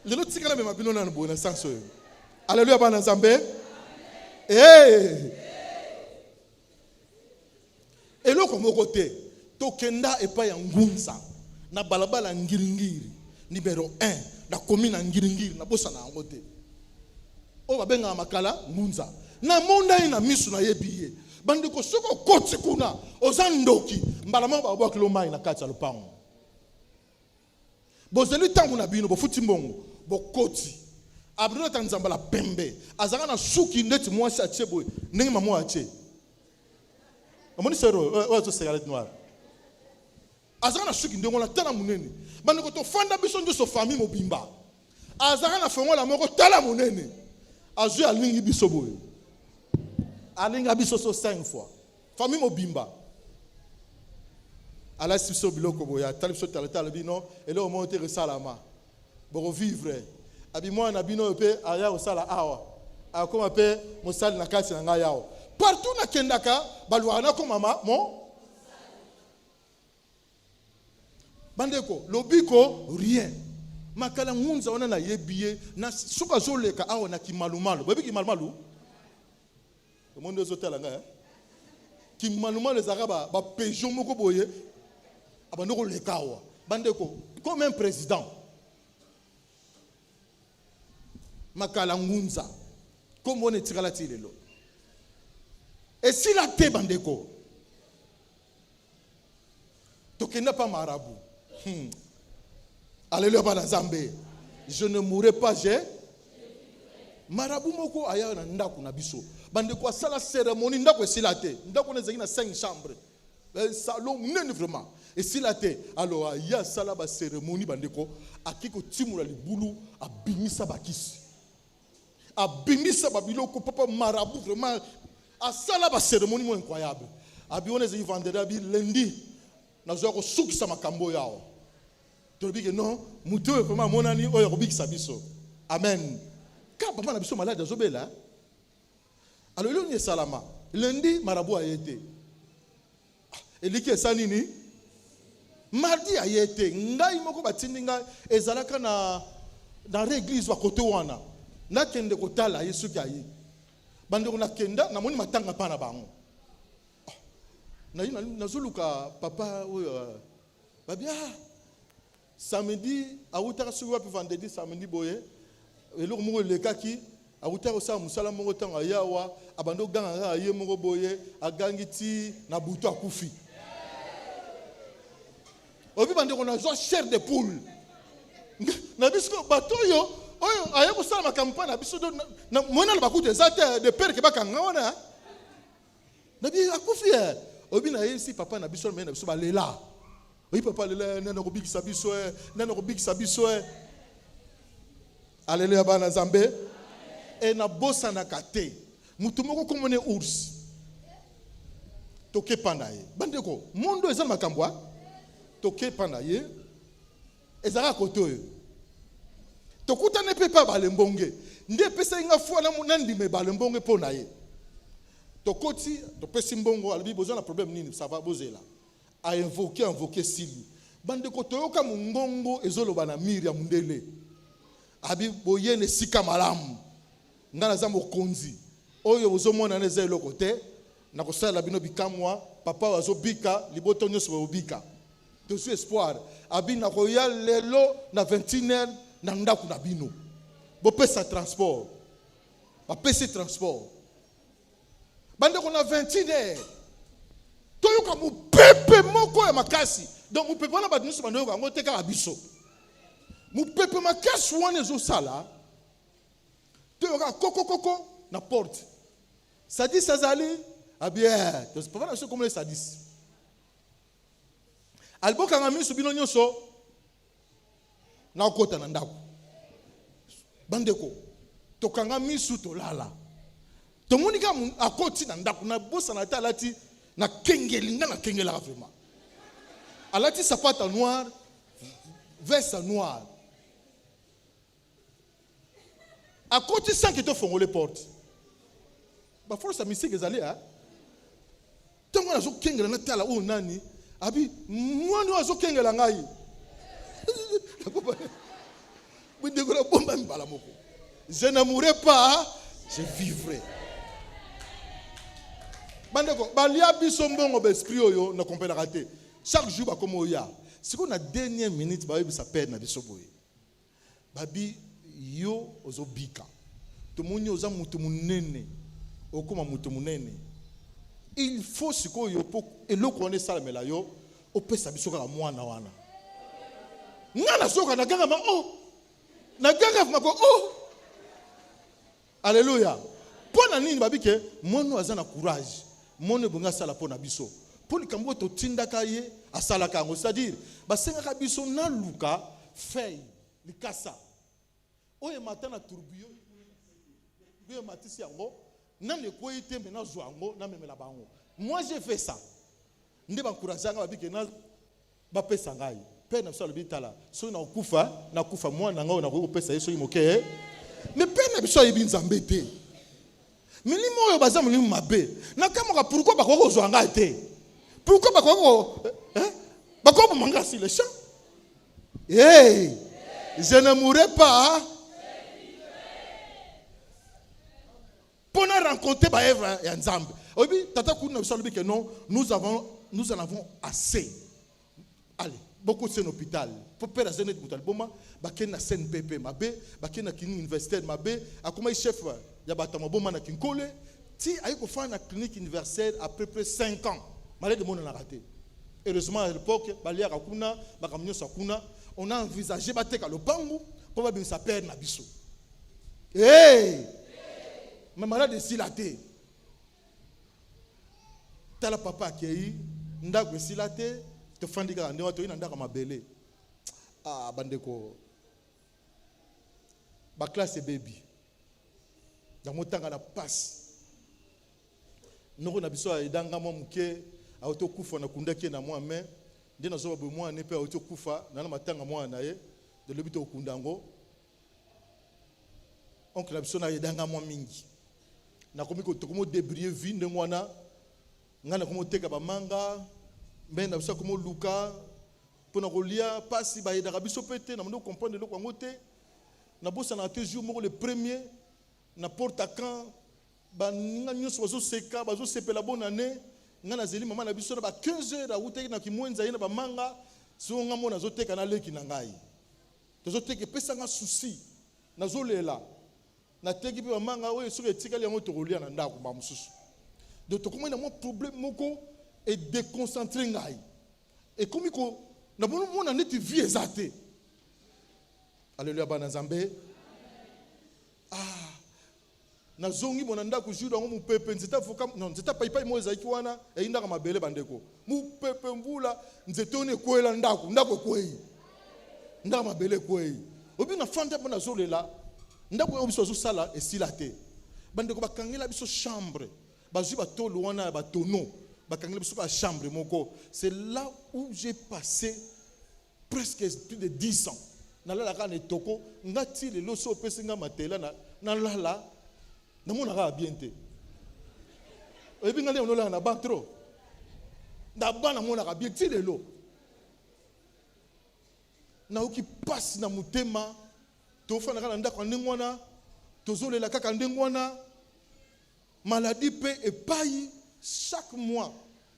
Le lot tikana me mabino na bona sanso. Alléluia bana Nzambe. Et loko moko te tokenda epa ya ngunza. Na balabala ngiringiri numéro 1 na commune ngiringiri na bosa na ngote o babenga makala ngunza na monda ina misu na yebiye bandiko soko koti kuna ozandoki mbalama ba bwa kilomai na kati ya lupango bozeli tangu na bino bofuti mbongo bokoti abdona tanzambala pembe azaka na suki ndeti mwasi achebo ndenge mamo ache amoni sero ozo cigarette noire azaka na suki ndongo na tala munene bandeko to fanda biso ndio so famille mobimba azaka na fongo la moko tala munene azu alingi biso boye alinga biso so 5 fois famille mobimba ala siso biloko boya tala biso tala bino ele o monte resalama boko vivre abi mwana bino pe aya osala awa akoma pe mosali na kati na nga yao partout na kendaka balwana ko mama mo bandeko lobiko rien makala ngunza wana na yebiye na suka zoleka awa na kimalumalu babi kimalumalu monde zotela nga kimalumalu ezaka ba pejon moko boye abandoko lekawa bandeko comme un président makala ngunza comme on etikala tilelo et si la te bandeko tokenda pas marabout. Alléluia bana Nzambe. Je ne mourrai pas, j'ai marabout moko aya na ndako na biso. Bande kwa sala cérémonie ndako esilate. Ndako nezaki na 5 chambres. Salon nene vraiment. Esilate. Alors aya sala ba cérémonie bande ko akiko timula libulu abimisa bakisi. Abimisa babiloko papa marabout vraiment a sala ba cérémonie mo incroyable. Abi on ezaki vendredi abi lundi. Nazo ko sukisa makambo yao. Tobike non, muto e vraiment monani oyo kobikisa biso. Amen. Ka papa na biso malade azobela. Alors lelo ni salama. Lundi marabout ayete. Eliki esani ni mardi ayete. Ngai moko batindi ngai ezalaka na l'église wa kote wana. Na kende kotala Yesu kayi. Bandeko na kenda na moni matanga pana bango. Na zuluka papa oyo babia samedi awutaka suwa pe vendredi samedi boye eloko moko lekaki awutaka sa musala moko tanga yawa abando ganga ye moko boye agangi ti na buto akufi obi bandeko na zo chair de poule na biso bato oyo aya kosala makampa na biso na mona ba kutu ezate de père ke bakanga wana na bi akufi obi na yesi papa na biso na biso balela oyi papa lela nana ko bikisa biso Alléluia bana Nzambe et na bossa na kate mutu moko komone ours toke panda ye bandeko mondo ezala makambo toke panda ye ezala koto yo tokuta ne pepa balembonge nde pesa inga fwa na munandime balembonge pona ye tokoti topesi mbongo alibi bozo na problème nini ça va bozela a invoquer sili bandeko toyoka mungongo ezoloba na miri ya mundele abi boyene sika malamu ngana za mokonzi oyo bozomona na eza eloko te na kosala bino bikamwa papa wazobika liboto nyonso bobika tosu espoir abi na koya lelo na 21h na ndaku na bino bopesa transport bapesi transport bandeko na 21h toyoka mupepe moko ya makasi donc mupepe wana bato nyonso bandoyoka yango te kaka biso mupepe makasi wana ezosala toyoka koko na porte sadis azali abie tosipava na biso komole sadis alibokanga miso bino nyonso na okota na ndako bandeko tokanga misu tolala tomoni ka akoti na ndako na bosa na ta alati na kengeli nga na kengela vraiment alati sapata noir veste noir akoti sans que to fongole porte ba force mystique ezali tongo nazo kengela na tala o nani abi mwani wazo kengela ngai bindeko la bomba mbala moko je ne mourrai pas je vivrai bandeko balia biso mbongo ba esprit oyo na kompela te chaque jour ba comme oya siko na dernière minute ba yebisa père na biso boye babi yo ozobika tomoni oza mutu munene okoma mutu munene il faut siko yo po eloko wana esalamela yo opesa biso kaka mwana wana ngana soka na ganga ma na ganga mako Alléluia pona nini babike mono aza na courage mono bonga sala pona biso poli kambo to tindaka ye asala kango c'est-à-dire basengaka biso na luka feuille likasa oye matana tourbillon oye matisi yango na ne ko ite mena zwango na memela bango moi j'ai fait ça nde bankurazanga babike na bapesa ngai pe na sala bitala so na kufa mwana ngao na ko pesa yeso imoke mais pe na biso yebi Nzambe te milimo oyo baza milimo mabe na kamoka pourquoi bakoko zwanga te pourquoi bakoko manga si le champ hey je ne mourrai pas pour nous rencontrer ba Eva ya Nzambe obi tata kuna biso lobi que non nous en avons assez allez beaucoup c'est un hôpital pour faire la zone de Boutalboma baken na CNPP mabe baken na clinique universitaire mabe akoma chef ya batama boma na kinkole ti ayiko fa na clinique universitaire à peu près 5 ans malade de monde na raté heureusement à l'époque balia kakuna bakamnyo sakuna on a envisagé bateka lopangu pour ba sa père na biso hey mais malade silaté tala papa akei ndako silaté te fandika ndewa to ina ndaka mabele bandeko ba classe baby dans mon temps na passe noko na biso edanga mo muke auto kufa na kundaki na moi mais ndina zo ba moi ne pe auto kufa na matanga moi na ye de lobito kundango oncle na biso na edanga mo mingi na komi ko tokomo débrier vie de mwana ngana komo teka ba manga mais na biso komo luka pona kolia pasi ba yeda biso pété na ndo comprendre le kwango te na bossa na toujours moko le premier na porte à camp ba ninga nyonso bazo seka bazo sepela bonne année ngana zeli mama na biso na ba 15h na uteki na kimwenza yena ba manga so nga mona zo teka na leki na ngai tozo teke pesa nga souci na zolela na teki pe ba manga oyo so etikali yango to kolia na ndako ba mususu donc to komona mo problème moko et déconcentrer ngai et comme ko na bono mona neti vie ezate Alléluia, bana Nzambe. Nazongi monanda kujuda ngo mupepe nzeta voka non nzeta paipai moza ikiwana einda kama bele bandeko mupepe mvula nzeta one kwela ndako kwei ndaka mabele kwei obi na fanda bona zolela ndako obiso zo sala esilate bandeko bakangela biso chambre bazwi batolo wana batono bakangela biso ka chambre moko. C'est là où j'ai passé presque plus de 10 ans. Nalala ka netoko ngati le loso pesinga matela na lala na mona ka bien te. Oyebi ngale onola na bantro. Na bana mona ka bien ti lelo. Na oki passe na mutema to fana ka ndako ndengwana tozolela kaka ndengwana maladie pe epai chaque mois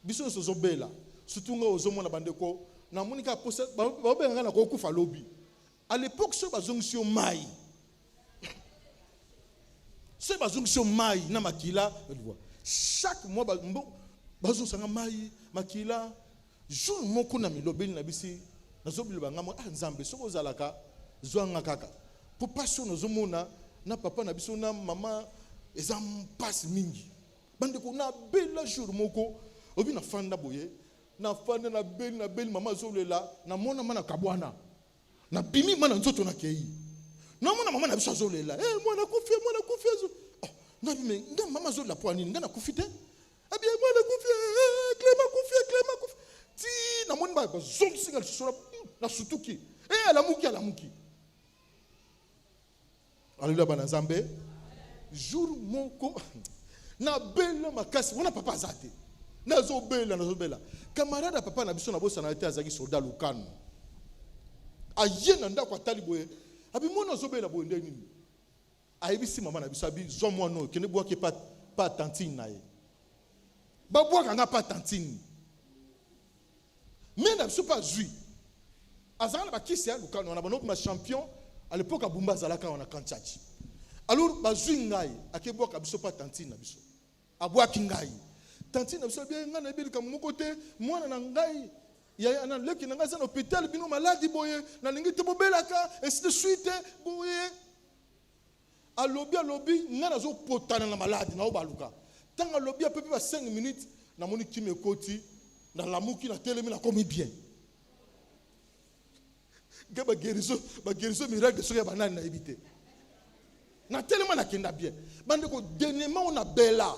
biso sozobela surtout nga ozomona bandeko na monika posa ba benga na ko kufa lobi. À l'époque, ce bazongsion mai. Ce bazongsion mai na makila, chaque mois bazongsa mai makila jour moko na milobeli na bisi nazobili bangamo Nzambe soko zalaka zwanga kaka. Pour pas so nazomona na papa na biso na mama ezam passe mingi. Bande ko na bela jour moko obi na fanda boye na fanda na beli mama zolela na mona mana kabwana. Na bimi mana nzoto na kei. Na mona mama na biso zolela. Mwana kufi zo. Oh, na bimi nga mama zolela po nini? Nga na kufi te? Abi mwana kufi, Clément kufi. Ti na mona ba zone singa sura na sutuki. Alamuki. Alléluia bana Nzambe. Jour moko na bela makasi wana papa azate. Na zobela. Camarade papa na biso na bosa na été azaki soldat lukano. Ayena ndako atali boye abi mona zobela boye ndeni ayebisi mama na biso abi zo mwana no kene boake pa tantine na ye ba boaka nga pa tantine mais na biso pas zui azana ba kisi ya lukano na banoko ma champion à l'époque abumba zalaka on a kanchachi alors ba zui ngai akeboaka biso pa tantine na biso abwaki ngai tantine na biso bien nga na ebeli kam moko te mwana na ngai ya ana leki na ngaza na hôpital bino maladi boye na lingi te bobelaka ainsi de suite boye alobi nga na zo potana na maladi na obaluka tanga lobi pepe ba 5 minutes na moni kimi koti na lamuki na telemi na komi bien gaba guérison miracle so ya banani na ebité na telema na kenda bien bande ko dernièrement on a bela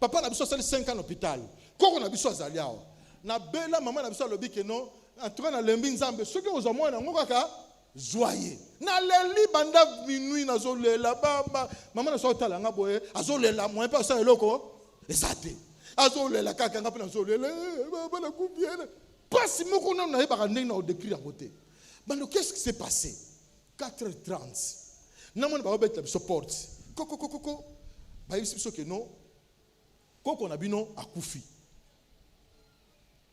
papa na biso sali 5 ans à l'hôpital koko na biso azali awa na bela maman na biso lobi ke non en tout cas na lembi Nzambe soki ozomona ngo kaka joyeux na leli banda minuit na zolela baba maman na so tala nga boye azolela moi pas ça eloko ezate azolela kaka nga pe na zolela baba na kubiela pas moko na na ba ndenge na décrire à côté bando qu'est-ce qui s'est passé 4h30 na mona ba obeta biso porte koko ba yisi biso ke non koko na bino akufi.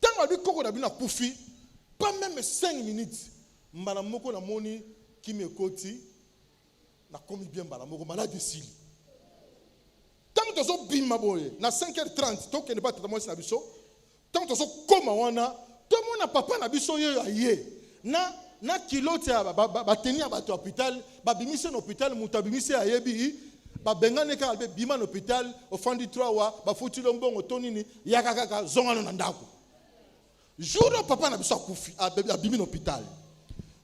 Tant que koko na bina kufi, pas même 5 minutes, mbala moko na moni qui me koti na komi bien mbala moko malade sili. Tant que tozo bima boye na 5h30 to kene ba tata na biso, tant que tozo koma wana, to mona papa na biso yo aye. Na kilote ba tenir ba to hôpital, ba bimise na hôpital mutabimise ayebi ba bengane ka albe bima na hôpital au fond du 3 wa ba futi lombongo tonini yakaka zongano na ndako. Jour où papa n'a pas koufi à bimi l'hôpital.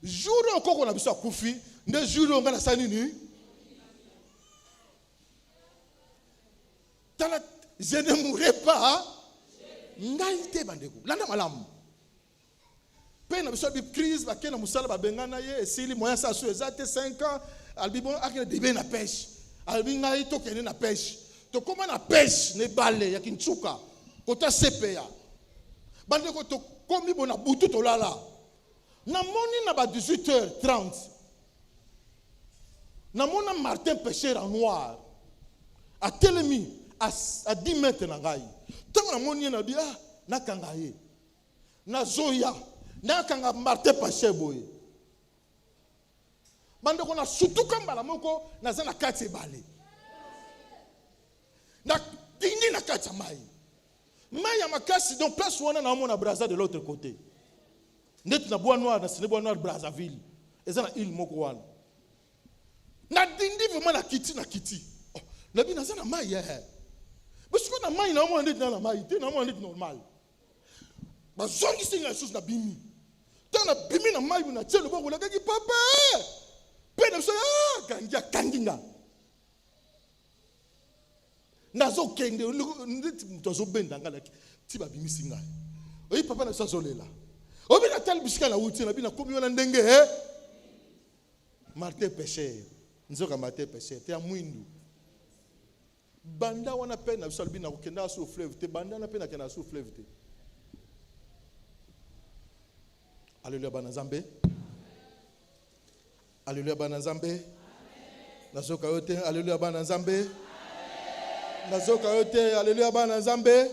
Jour où encore on a pas koufi, ne jour où on a sanini. Je ne mourrai pas. Ngaïté bandeko. Landa malam. Peine n'a pas crise, ba kena musala ba bengana ye esili moyen ça sur exact 5 ans, albi bon akena debe na pêche. Albi ngai to kene na pêche. To comment na pêche ne balé ya kinchuka. Kota CPA. Bande ko to komi bona butu to lala na moni na ba 18h30 na mona Martin pêcheur en noir a telemi à 10 mètres na ngai tango na moni na bia na kanga ye na zoya na kanga Martin pêcheur boye bande ko na sutuka mbala moko na za na kati bale na dini na kati mai. Mais ya makasi donc place wana na mona Braza de l'autre côté. Net na bois noir na Brazzaville. Eza na île moko wana. Na dindi vraiment na kiti. Oh, na bi na za na mai parce que na mai na mo ndit na mai te na mo ndit normal. Ba zongi singa chose na bimi. Tant na bimi na mai na tshelo ba gola ka ki papa. Pe na so ganja kanginga. Na zo kende ndit mtozo benda ngala ti ba bimi singa. Oyi papa na so zolela. Obi na tel bisika na wuti na bi na komi wana ndenge Martin péché. Nzoka Martin péché te amwindu. Banda wana pe na biso bi na kokenda so fleuve te banda na pe na kenda so fleuve te. Alléluia bana Nzambe. Alléluia bana Nzambe. Nazoka yote alléluia bana Nzambe. Nazoka yote alléluia bana Nzambe.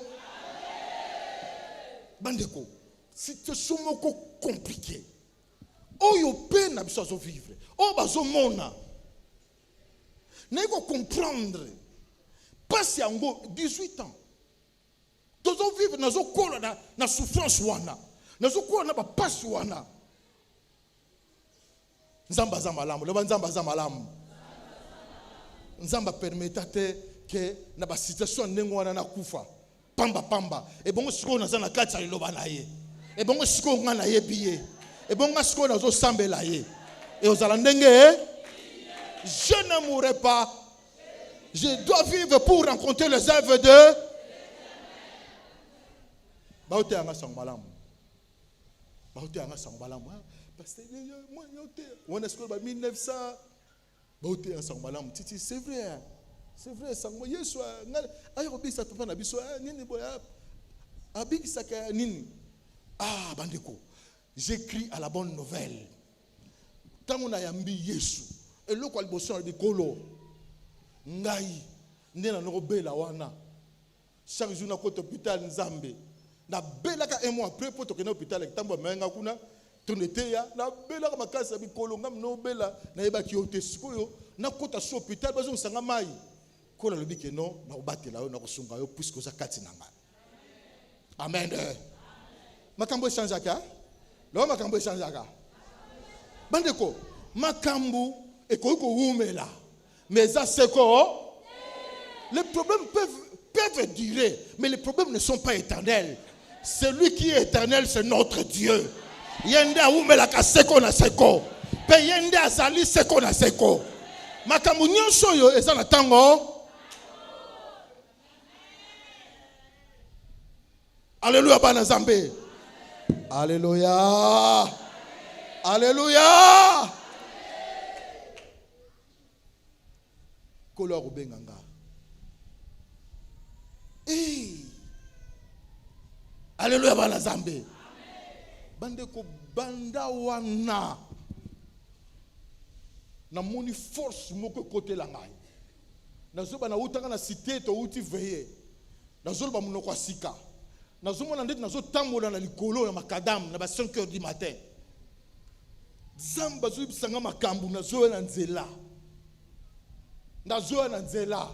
Bandeko, situation moko compliquée. Oyo pe na biso zo vivre. O bazo mona. Na ko comprendre. Passe yango 18 ans. Tozo vivre nazo kola na souffrance wana. Nazo kola na ba passe wana. Nzamba za malamu, le nzamba za malamu. Nzamba permettate que na ba situation ndengo wana na kufa. Pamba. E bongo siko na za na kati ya loba na ye. E bongo siko nga na ye biye. E bongo siko na zo sambela ye. Et aux alandenge, je ne mourrai pas. Je dois vivre pour rencontrer les œuvres de Baote anga sangbalam. Baote anga sangbalam. Parce que moi on est sur 1900. Baote anga sangbalam. Titi c'est vrai. C'est vrai sangmo Yesu ayobi sa papa na biso nini boya. Abi saka nini. Ah bandeko. J'écris à la bonne nouvelle. Tant on a yambi Yesu. Et le quoi liboso na bikolo. Ngai ndena no bela wana. Chaque jour na côté hôpital Nzambe. Na bela ka un mois après pour toke na hôpital avec tambo menga kuna tonete ya na bela ka makasa bikolo ngam no bela na yeba ki ote sikoyo na kota so hôpital bazo sanga mai. Kola lobi ke non na obatela yo na kosunga yo puisque ça kati nanga. Amen. Makambo change aka? Lo makambo change aka? Bandeko, makambo ekoko umela. Mais ça c'est quoi? Les problèmes peuvent durer, mais les problèmes ne sont pas éternels. Celui qui est éternel, c'est notre Dieu. Yende umela ka seko na seko. Pe yende azali seko na seko. Makambo nyonso yo eza na tango. Alléluia bana Nzambe. Alléluia. Alléluia. Kolor benganga. Alléluia bana Nzambe. Bande ko banda wana. Na moni force moko côté la ngai. Na zo bana utanga na cité to uti veiller. Na zo ba munoko asika. Na zo mona ndeti na zo tambola na likolo na makadam na ba 5h du matin. Zamba zo bisanga makambu na zo na nzela. Na zo na nzela.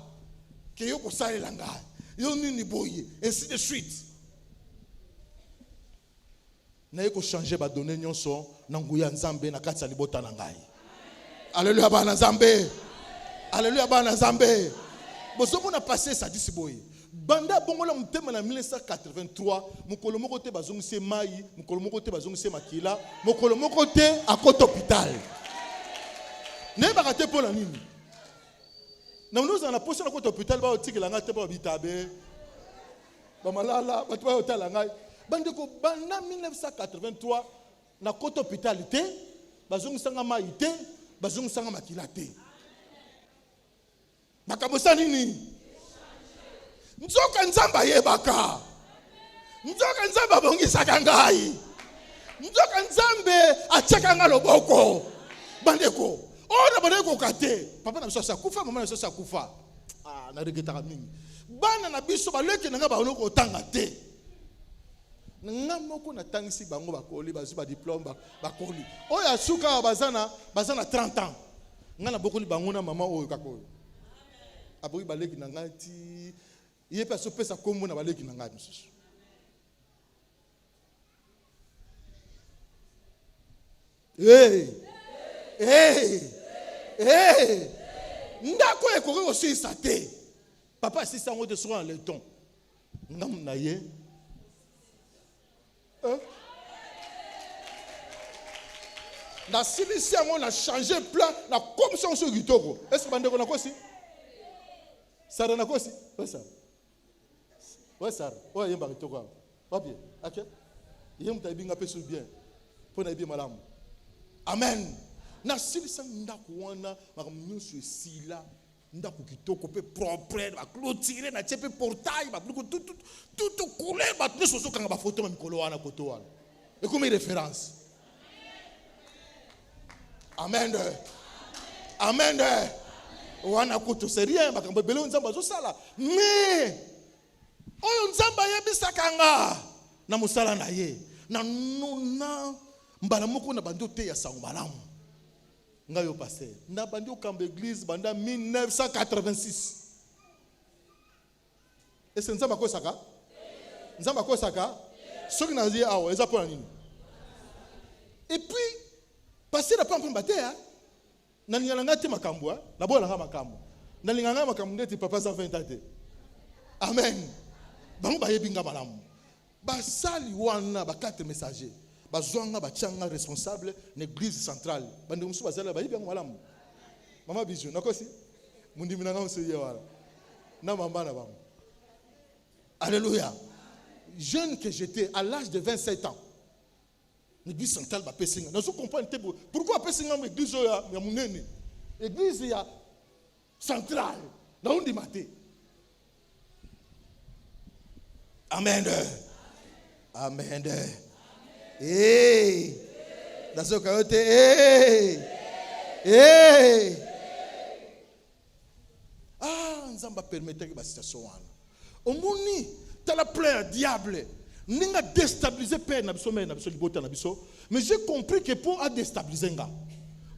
Ke yo ko salela ngai. Yo nini boye ainsi de suite. Na yeko changer ba donner nyonso na nguya Nzambe na kati ya libota na ngai. Alléluia bana Nzambe. Alléluia bana Nzambe. Bozo mona passer ça dit boye. Banda bongola mutema na 1983 mukolo moko te bazongise mai mukolo moko te bazongise makila mukolo moko te akota hôpital ne ba kate pola nini na nous on a posé na kota hôpital ba otikela ngate ba bitabe ba malala ba to hôtel ngai bande ko banda 1983 na kota hôpital te bazongisa mai te bazongisa makila te bakabosa nini Nzoka Nzamba yebaka. Nzoka Nzamba bongisaka ngai. Nzoka Nzambe achaka nga loboko. Bandeko. Ona bandeko kate. Papa na biso sakufa, mama na biso sakufa. Ah, na regretaka mingi. Bana na biso baleke na nga ba oloko tanga te. Nga moko na tangisi bango bakoli bazu ba diplôme bakoli. Oya suka bazana 30 ans. Nga na bokoli bango na mama oyo kakoyo. Aboyi baleki na ngati il est pas sûr que ça comme on a balé qui n'a pas de souci. Eh, ndako ekoki kosilisa te. Papa asilisa yango te soki na leton. Ngamu na ye. Na silisi yango na changer plan na commission sur kitoko. Est-ce que bandeko na kosi? Sara na kosi? Ouais Sara. Ouais Sara. Ouais yemba kitoko. Pas bien. OK? Yem ta binga pesu bien. Pona bien malamu. Amen. Na silisa ndako wana makamnyusu esila. Ndako kitoko pe propre ba clôturer na tiepe portail ba tout couleur ba tout soso kanga ba photo ma mikolo wana koto wana. Et comme référence. Amen. Amen. Wana koto c'est rien makambo belo nzamba zo sala. Mais oyo nzamba yebisaka nga na musala na ye. Na nona mbala moko na bando te ya sango malamu. Ngayo pasteur. Na bandi okamba église banda 1986. Est-ce que nzamba ko saka? Nzamba ko saka? Soki na zi awa eza pona nini? Et puis pasteur na pa mpamba te hein. Na linganga te makambo hein. Na bola nga makambo. Na linganga makambo ndeti papa za 20 ans. Amen. Bango ba yebinga malamu. Ba sali wana ba 4 messagers. Bazwanga bachanga responsable l'église centrale bande musu bazala ba yibi malamu mama bijou nakosi mundimi nanga musuye wala na mamba na bam. Alléluia. Jeune que j'étais à l'âge de 27 ans l'église centrale ba pesinga na so comprendre pourquoi pesinga l'église ya munene église ya centrale na undi maté. Amen. Amen. Hey, that's okay. Hey, hey. Ah, nzamba permettre que la situation wana. Omoni, t'as la plein diable. Ninga déstabiliser père na biso mère na biso libota na biso. Mais j'ai compris que pour a déstabiliser nga.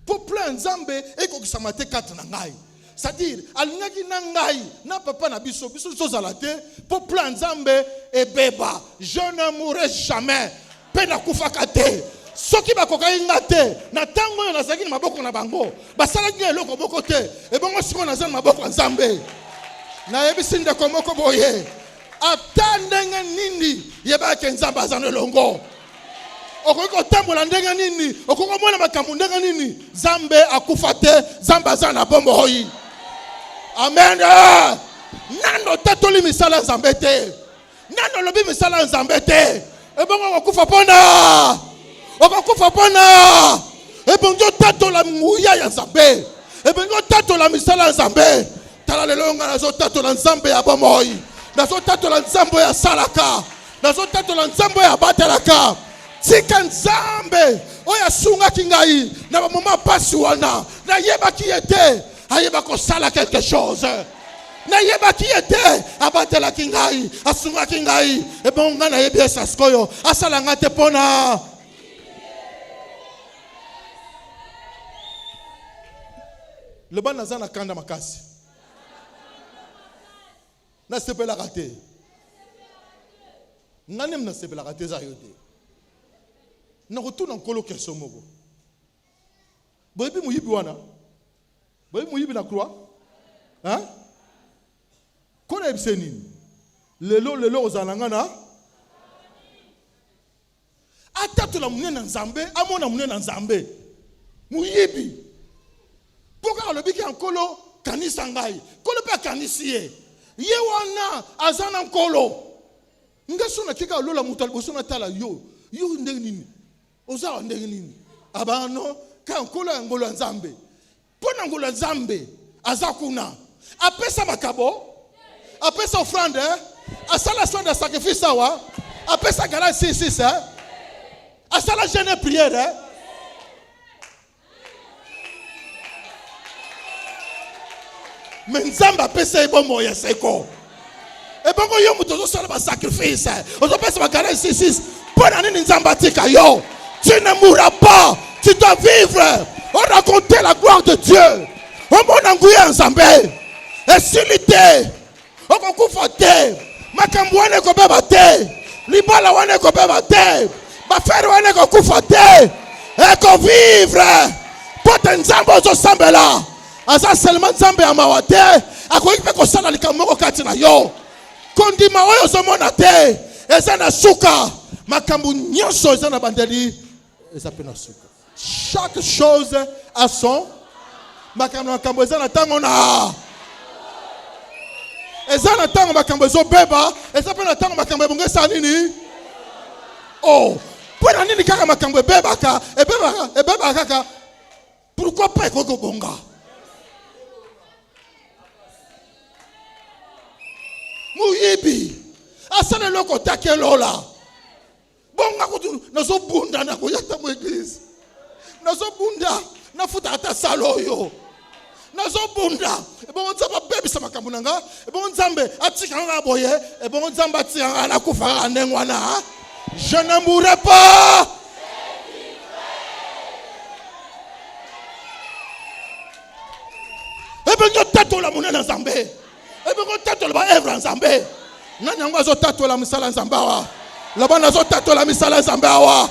Pour plein nzambe et ko kisamate 4 na ngai. C'est-à-dire, alingaki na ngai na papa na biso biso zozala te pour plein nzambe et beba. Je ne mourrai jamais. Pena kufaka te soki bakokai nga te na tango yo nazaki na maboko na bango basalaki eloko boko te e bongo siko na zana maboko nzambe na yebisi ndeko moko boye ata ndenge nini yebaki nzambe azana longo okoki kotambola ndenge nini okoki komona makambo ndenge nini nzambe akufa te nzambe azana na bombo oyi. Amen. Nando tatoli misala nzambe te nando lobi misala nzambe te. Et bon, on va couper pona. On va couper pona. Et bon, on tato la mouya ya Zambé. Et bon, on tato la misala Zambé. Tala le longa na zo tato la Zambé ya bomoi. Na zo tato la Zambé ya salaka. Na zo tato la Zambé ya batelaka. Tika Nzambe. Oya sunga kingai. Na ba mama pasi wana. Na yeba ki ete. Ayeba ko sala quelque chose. Na yeba ki ete abatela kingai asunga kingai e bon nga na yebi saskoyo asala nga te pona le ban nazana kanda makasi na sepela kate nganem na sepela kate za yote na retourne en colo question moko boyebi muyibi wana boyebi muyibi na croix hein. Qu'on a obtenu lelo ozalanga na atatu la munene nzambe amona munene nzambe muyibi pourquoi le biki ankolo kanisa ngai kolo pa kanisi ye wana azana nkolo ngaso na kika lola mutal bosona tala yo ndenge nini ozawa ndenge nini abano ka nkolo ngolo nzambe pona ngolo nzambe azakuna apesa makabo après sa offrande, à sa la de sacrifice, après sa galère 6, à sa la jeûne prière. Mais Nzamba pesa bon moyen seko. Et bon yo muto so la sacrifice. On peut se galère 6. Pour année Nzamba tika yo. Tu ne mourras pas, tu dois vivre. On raconter la gloire de Dieu. On mon engouiller Nzambe. Et silité. Oko kufa te makambo wane ko beba te libala wane ko beba te ba faire wane ko kufa te e ko vivre pote nzambo zo sambela Aza seulement nzambe ya mawa te. Akoki pe kosala likambo moko kati na yo. Kondima oyo ozomona te. Eza na suka. Makambo nyonso eza na bandeli. Eza pe na suka. Chaque chose a son. Makambo eza na tango na. Eza na tango makambo ezo beba. Eza pe na tango makambo ebongesa nini? Oh. Pwena nini kaka makambo ebebaka. Ebeba kaka. Pourquoi pas ekoko bonga? Muyibi. Asana loko take lola. Bonga kutu nazo bunda na koyata mu église. Nazo bunda na futa ata saloyo. Nazo bunda. Ebongo nzamba baby sama kamunanga. Ebongo nzambe atika nga boye. Ebongo nzamba atika na kufa ndengwana. Je ne mourrai pas. Ebongo tato la munana nzambe. Ebongo tato la ba evra nzambe. Nani yango azo tato la misala nzambe wa. Laba nazo tato la misala nzambe wa.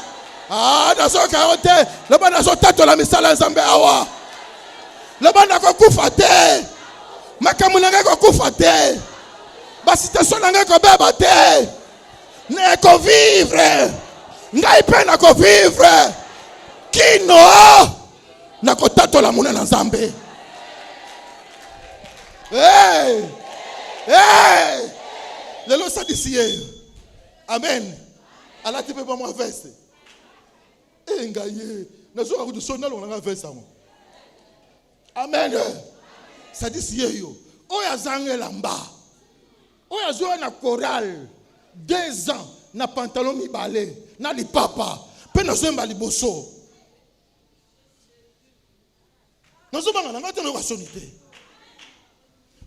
Ah, nazo kaote. Laba nazo tato la misala nzambe wa. Laba nako kufa te. Makamu nanga ko kufa te. Ba situation nanga ko beba te. Ne ko vivre. Ngai pe na ko vivre. Kino na ko tato la munana nzambe. Hey! Hey! Lelo sa disiye. Amen. Allah te peut pas moi verse. Eh ngaye. Nazo ka kudu sona lo nga verse amo. Amen. Sa disiye yo. Oya zangela mba. Oya zo na chorale 2 ans na pantalon mi balé na li papa. Pe na zo mba liboso. Nazo banga na ngate no ka sonité.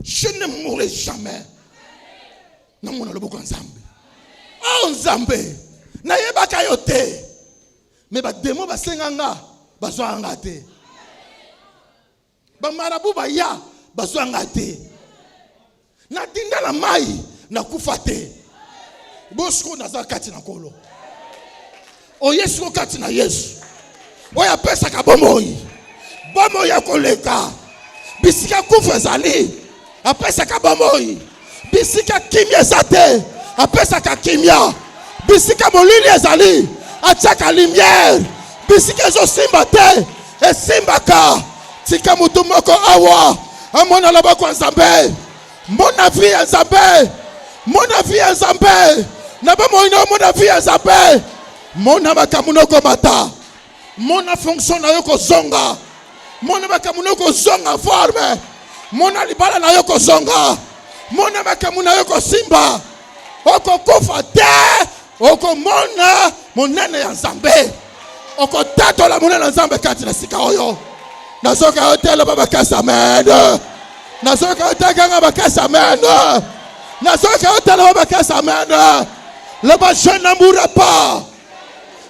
Je ne mourrai jamais. Non, mon aloboko nzambe. Oh nzambe. Na yeba kayote. Mais ba demo ba senganga bazwa ngate. Ba marabu ba ya bazwa ngate. Na dinda na mai na kufate. Bosko na zakati na kolo. O Yesu kati na Yesu. Oya pesa ka bomoi. Bomo ya koleka. Bisika kufa zali. Apesa ka bomoi. Bisika kimia zate. Apesa ka kimia. Bisika molili ezali. Ataka lumière. Bisika zo simba te. E simba ka. Tika mutu moko awa. Amona laba kwa nzambe. Mona vie nzambe. Mona vie nzambe. Naba moina mona vie nzambe. Mona makamunoko mata. Mona fonction na yoko zonga. Mona makamunoko zonga forme. Mona libala na yoko zonga. Mona makamuna yoko simba. Oko kufa te. Oko mona monene ya nzambe. Oko tato la monene ya nzambe kati na sika oyo. Nazoka hotela baba kasa amen. Nazoka hotela ganga bakasa amen. Nazoka hotela baba kasa amen. Là-bas je ne mourrai pas.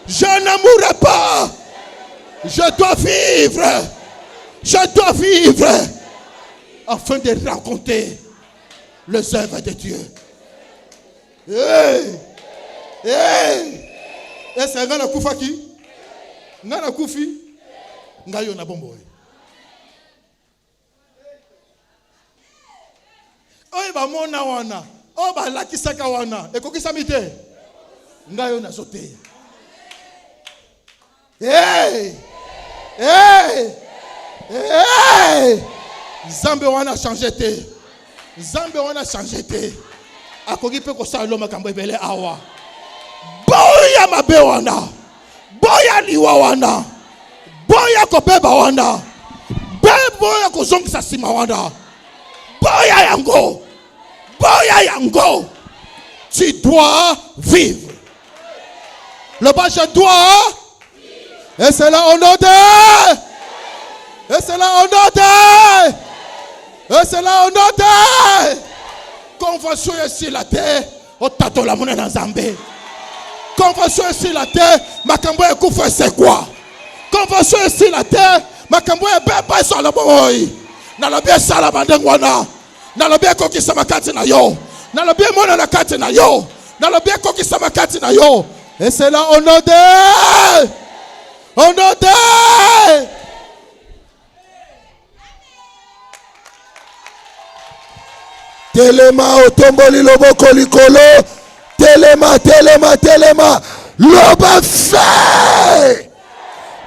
Je ne mourrai pas. Je dois vivre. Je dois vivre. Afin de raconter les œuvres de Dieu. Hey! Hey! Est-ce que ngana kufa ki? Ngana kufi? Ngayo na bombo. Oye ba mona wana. O ba lakisaka wana. Ekokisa mite. Ngayo na zote. Hey! Hey! Hey! Nzambe wana changé te. Nzambe wana changé te. Akoki pe ko salo makambo ebele awa. Boya mabe wana. Boya liwa wana. Boya kopeba wana. Boya ko zongisa sima wana. Boya yango. Boya yango. Tu dois vivre. Le bas je dois. Et c'est là on ode. Et c'est là on ode. Et c'est là on ode. Convention ici la terre. O tato la monnaie dans Zambé. Convention ici la terre. Makambo e kufa c'est quoi? Convention ici la terre. Makambo e beba sur la boy. Na la bien sala bandengwana. Na la bien koki sama kati na yo. Na la bien mona na kati na yo. Na la bien koki sama kati na yo. Et c'est là on ode. On ode. Telema otomboli loboko likolo. Telema, telema, telema. Loba fait.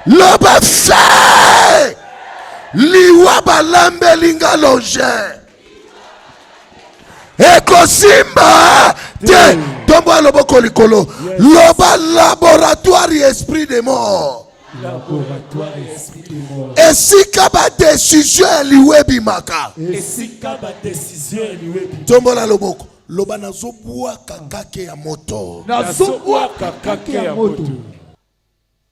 Loba fait. Liwa balambe linga loge. Eko simba. Te. Tombo loboko likolo. Loba laboratoire esprit de mort. Laboratoire esprit de mort. Esika ba décision liwebi maka. Esika ba décision liwebi. Tombo la loboko. Loba nazobua kakake ya moto. Nazobua kakake ya moto.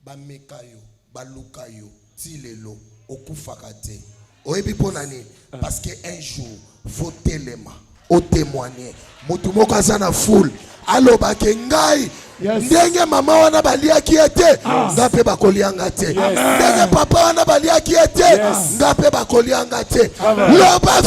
Bamekayo, balukayo, tilelo, okufaka te. Oyebi ponani parce que un jour faut telema, o témoigner. Mutu moko azana full. Aloba ke ngai ndenge mama wana baliaki ete ngape bakolianga te. Ndenge papa wana baliaki ete ngape bakolianga te. Loba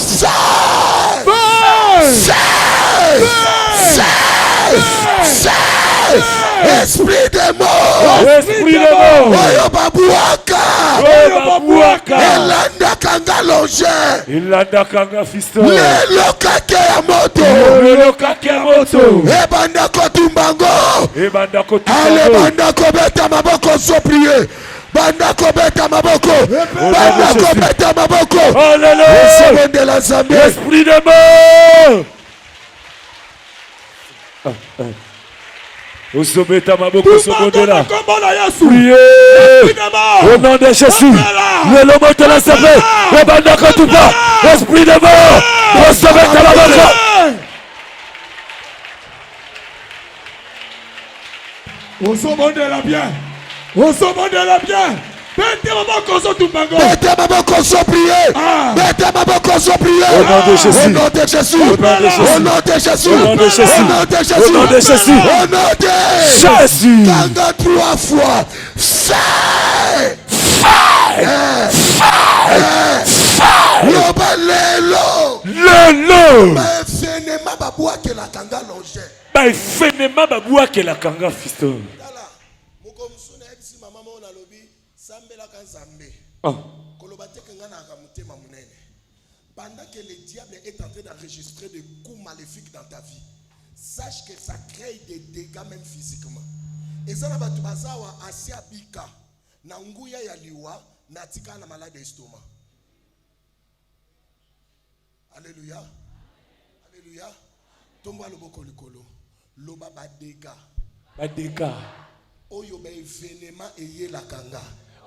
esprit de mort. Esprit de mort. Oyo babuaka. Oyo babuaka. Elanda kanga loge. Elanda kanga fiston. Lelo kake ya moto. Lelo kake ya moto. Ebanda kotumbango. Ebanda kotumbango. Ale banda kobeta maboko so prier. Banda kobeta maboko. Banda kobeta maboko. Alléluia. Au de la Zambie. Esprit de mort. Osometa maboko sobondela. Priez. Au nom de Jésus. Le lomo te la sape. Ebanda kotumba. Esprit de mort. Osometa maboko. Osomondela bien. Osomondela bien. Bete maboko so tumbango. Bete maboko so prier. Bete maboko so prier. Au nom de Jésus. Au nom de Jésus. Au nom de Jésus. Au nom de Jésus. Au nom de Jésus. Au nom de Jésus. Au nom de Jésus. Au nom de Jésus. Kanga 3 fois. Fire. Loba lelo. Lelo. Mefenema babuake la kanga longe. Ba fenema babuake la kanga fiston. Pendant que le diable est en train d'enregistrer des coups maléfiques dans ta vie, sache que ça crée des dégâts même physiquement. Et ça n'a pas tout basawa asia bika na nguya ya liwa na tika na malade d'estomac. Alléluia. Alléluia. Tomba loboko likolo. Loba ba dégâts. Ba dégâts. Oyo ba événement eye la kanga.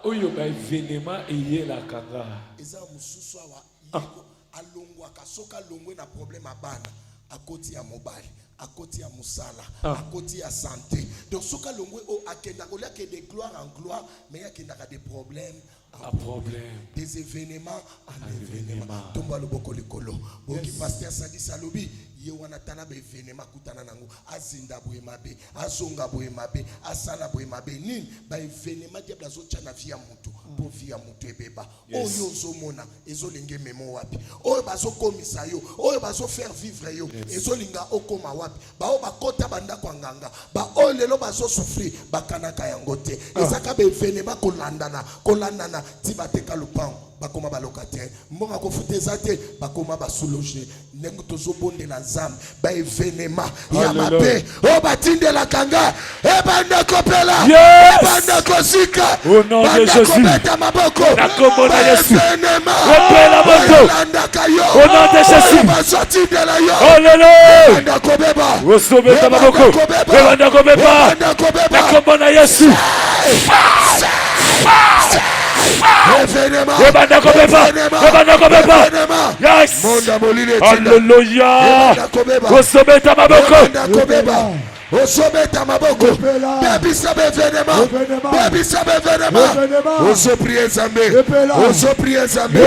Oyo ba événement eye la kanga. Eza mususu wa yiko alongwa kasoka longwe na problème abana akoti ya mobile akoti ya musala akoti ya santé donc soka longwe o akenda kolia que de gloire en gloire mais akenda ka des problèmes un problème des événements en événement tomba loboko likolo boki pasteur Sadi Salobi ye wana tana be événement kutana nango azinda boye mabe azonga boye mabe asala boye mabe nini ba événement diable azocha na vie ya mutu po vie ya mutu ebeba oyo ozomona ezolinga memo wapi oyo bazokomisa yo oyo bazo faire vivre yo ezolinga okoma wapi bao bakota bandako nganga ba oyo lelo bazo souffrir bakanaka yango te ezaka be événement kolandana ti bateka lupango bakoma balocataire mbonga kofuteza te bakoma basouloger ndenge tozobondela nzambe ba événement ya mabe o batindela kanga ebanda kopela ebanda kosika au nom de Jésus beta maboko nakomona Yesu kopela moto au nom de Jésus basotindela yo alléluia ebanda kobeba osometa maboko ebanda kobeba nakomona Yesu Ebanda kobeba yes alléluia osometa maboko Osometa maboko bebisa bevenema bebisa bevenema oso prier Nzambe oso prier Nzambe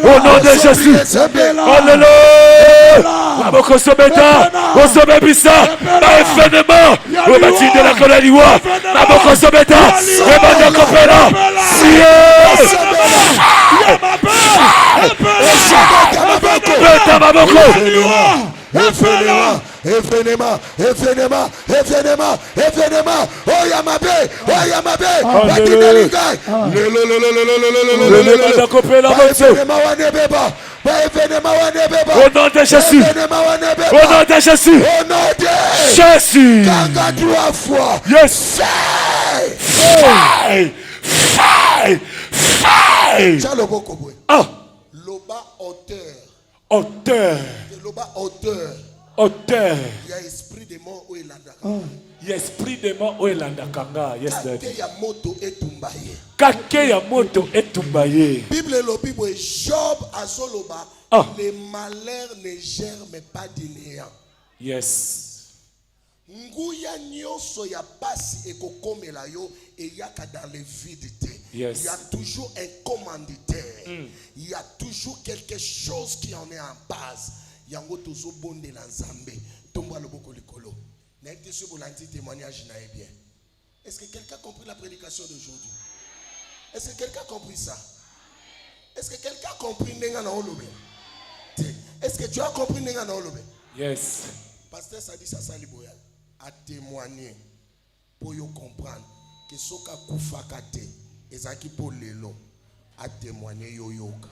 au nom de Jésus alléluia maboko osometa osomebisa baevenema obatindela kolaliwa maboko osometa ebanda kopela beta maboko événement oya mabe batindeligai événement wana ebeba Au nom de Jésus. Au nom de Jésus. Au nom de Jésus. Kanga 3 fois. Yes. Fire. Fire. Fire. Ah. Loba auteur. Auteur. Loba auteur. Auteur. Il y a esprit de mort où il a Esprit de mort où il a kanga. Yes, Kake ya moto etumbaye. Kake ya moto etumbaye. Bible lo Bible Job azoloba. Ah. Les malheurs ne germent pas du néant. Yes. Nguya nyonso ya pasi ekokomela yo eyaka dans le vide. Yes. Il y a toujours un commanditaire. Il y a toujours quelque chose qui en est en base. Yango tozo bonde na Nzambe. Tomba loboko likolo. N'était sur l'anti témoignage na bien. Est-ce que quelqu'un a compris la prédication d'aujourd'hui? Est-ce que quelqu'un a compris ça? Est-ce que quelqu'un a compris nenga na olobe? Est-ce que tu as compris nenga na olobe? Yes. Pasteur ça dit ça liboyal. À témoigner pour yo comprendre que soka kufa kate ezaki pour lelo à témoigner yo yoka.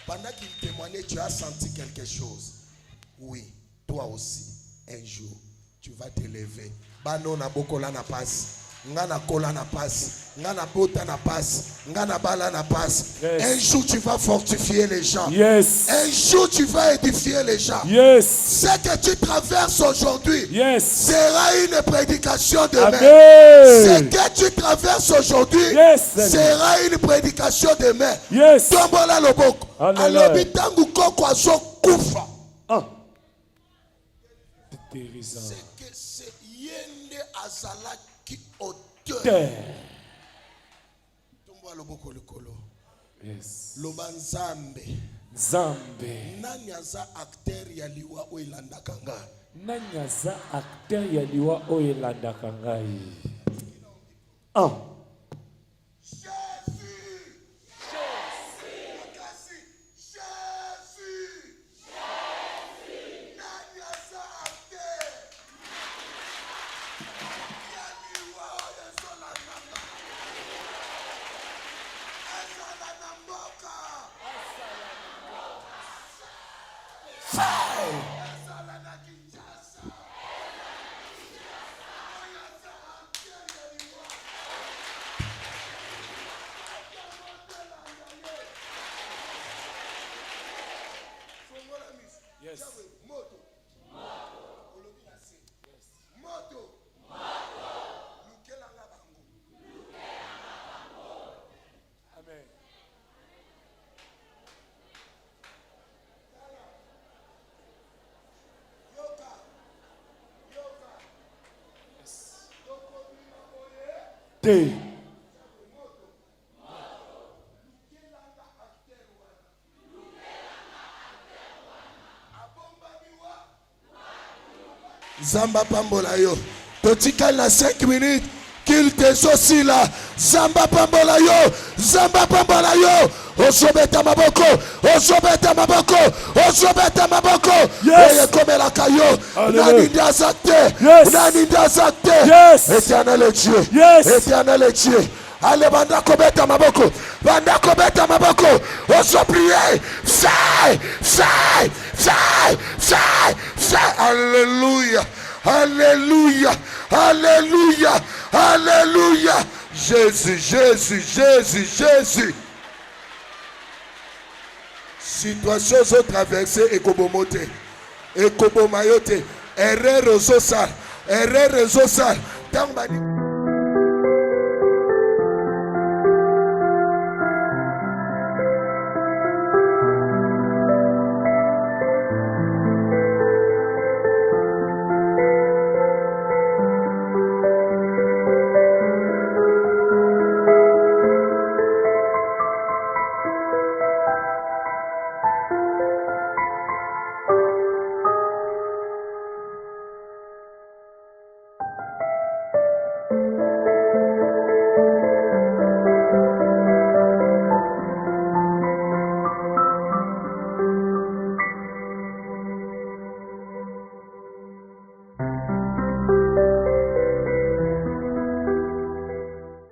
Pendant qu'il témoignait, tu as senti quelque chose. Oui, toi aussi, un jour, tu vas te lever. Bano na bokola na passe, ngana kola na passe, ngana bota na passe, ngana bala na passe. Yes. Un jour, tu vas fortifier les gens. Yes. Un jour, tu vas édifier les gens. Yes. Ce que tu traverses aujourd'hui Yes. sera une prédication demain. Amen. Ce que tu traverses aujourd'hui Yes. sera une prédication demain. Yes. Tombola loboko. Hallelujah. Alobi tangu koko azo kufa. Ah. Terrorisant. C'est que c'est yende azalaki auteur. Tombola loboko likolo. Yes. Loba Nzambe. Nzambe. Nani aza acteur ya liwa o ilandaka ngai? Nani aza acteur ya liwa oyo elandaka ngai? Ah. Yes. Moto. Moto. Lukelanga bango. Amen. Yoka. Te. Zamba pambola yo. Totikal na 5 minutes. Qu'il te sosi là. Zamba pambola yo. Zamba pambola yo. Osobeta maboko. Osobeta maboko. Osobeta maboko. Yes. Oye komela kayo. Hallelujah. Nani ndazakte. Yes. Nani ndazakte. Yes. Éternel Dieu. Yes. Éternel Dieu. Allez, banda kobeta maboko. Banda kobeta maboko. Oso prier. Fly. Fly. Fly. Fly. Fly. Alléluia. Alléluia. Alléluia. Alléluia. Jésus, Jésus, Jésus, Jésus. Situation zo traversée ekobomote. Ekobomayote. Erreur aux osal. Erreur aux osal. Tant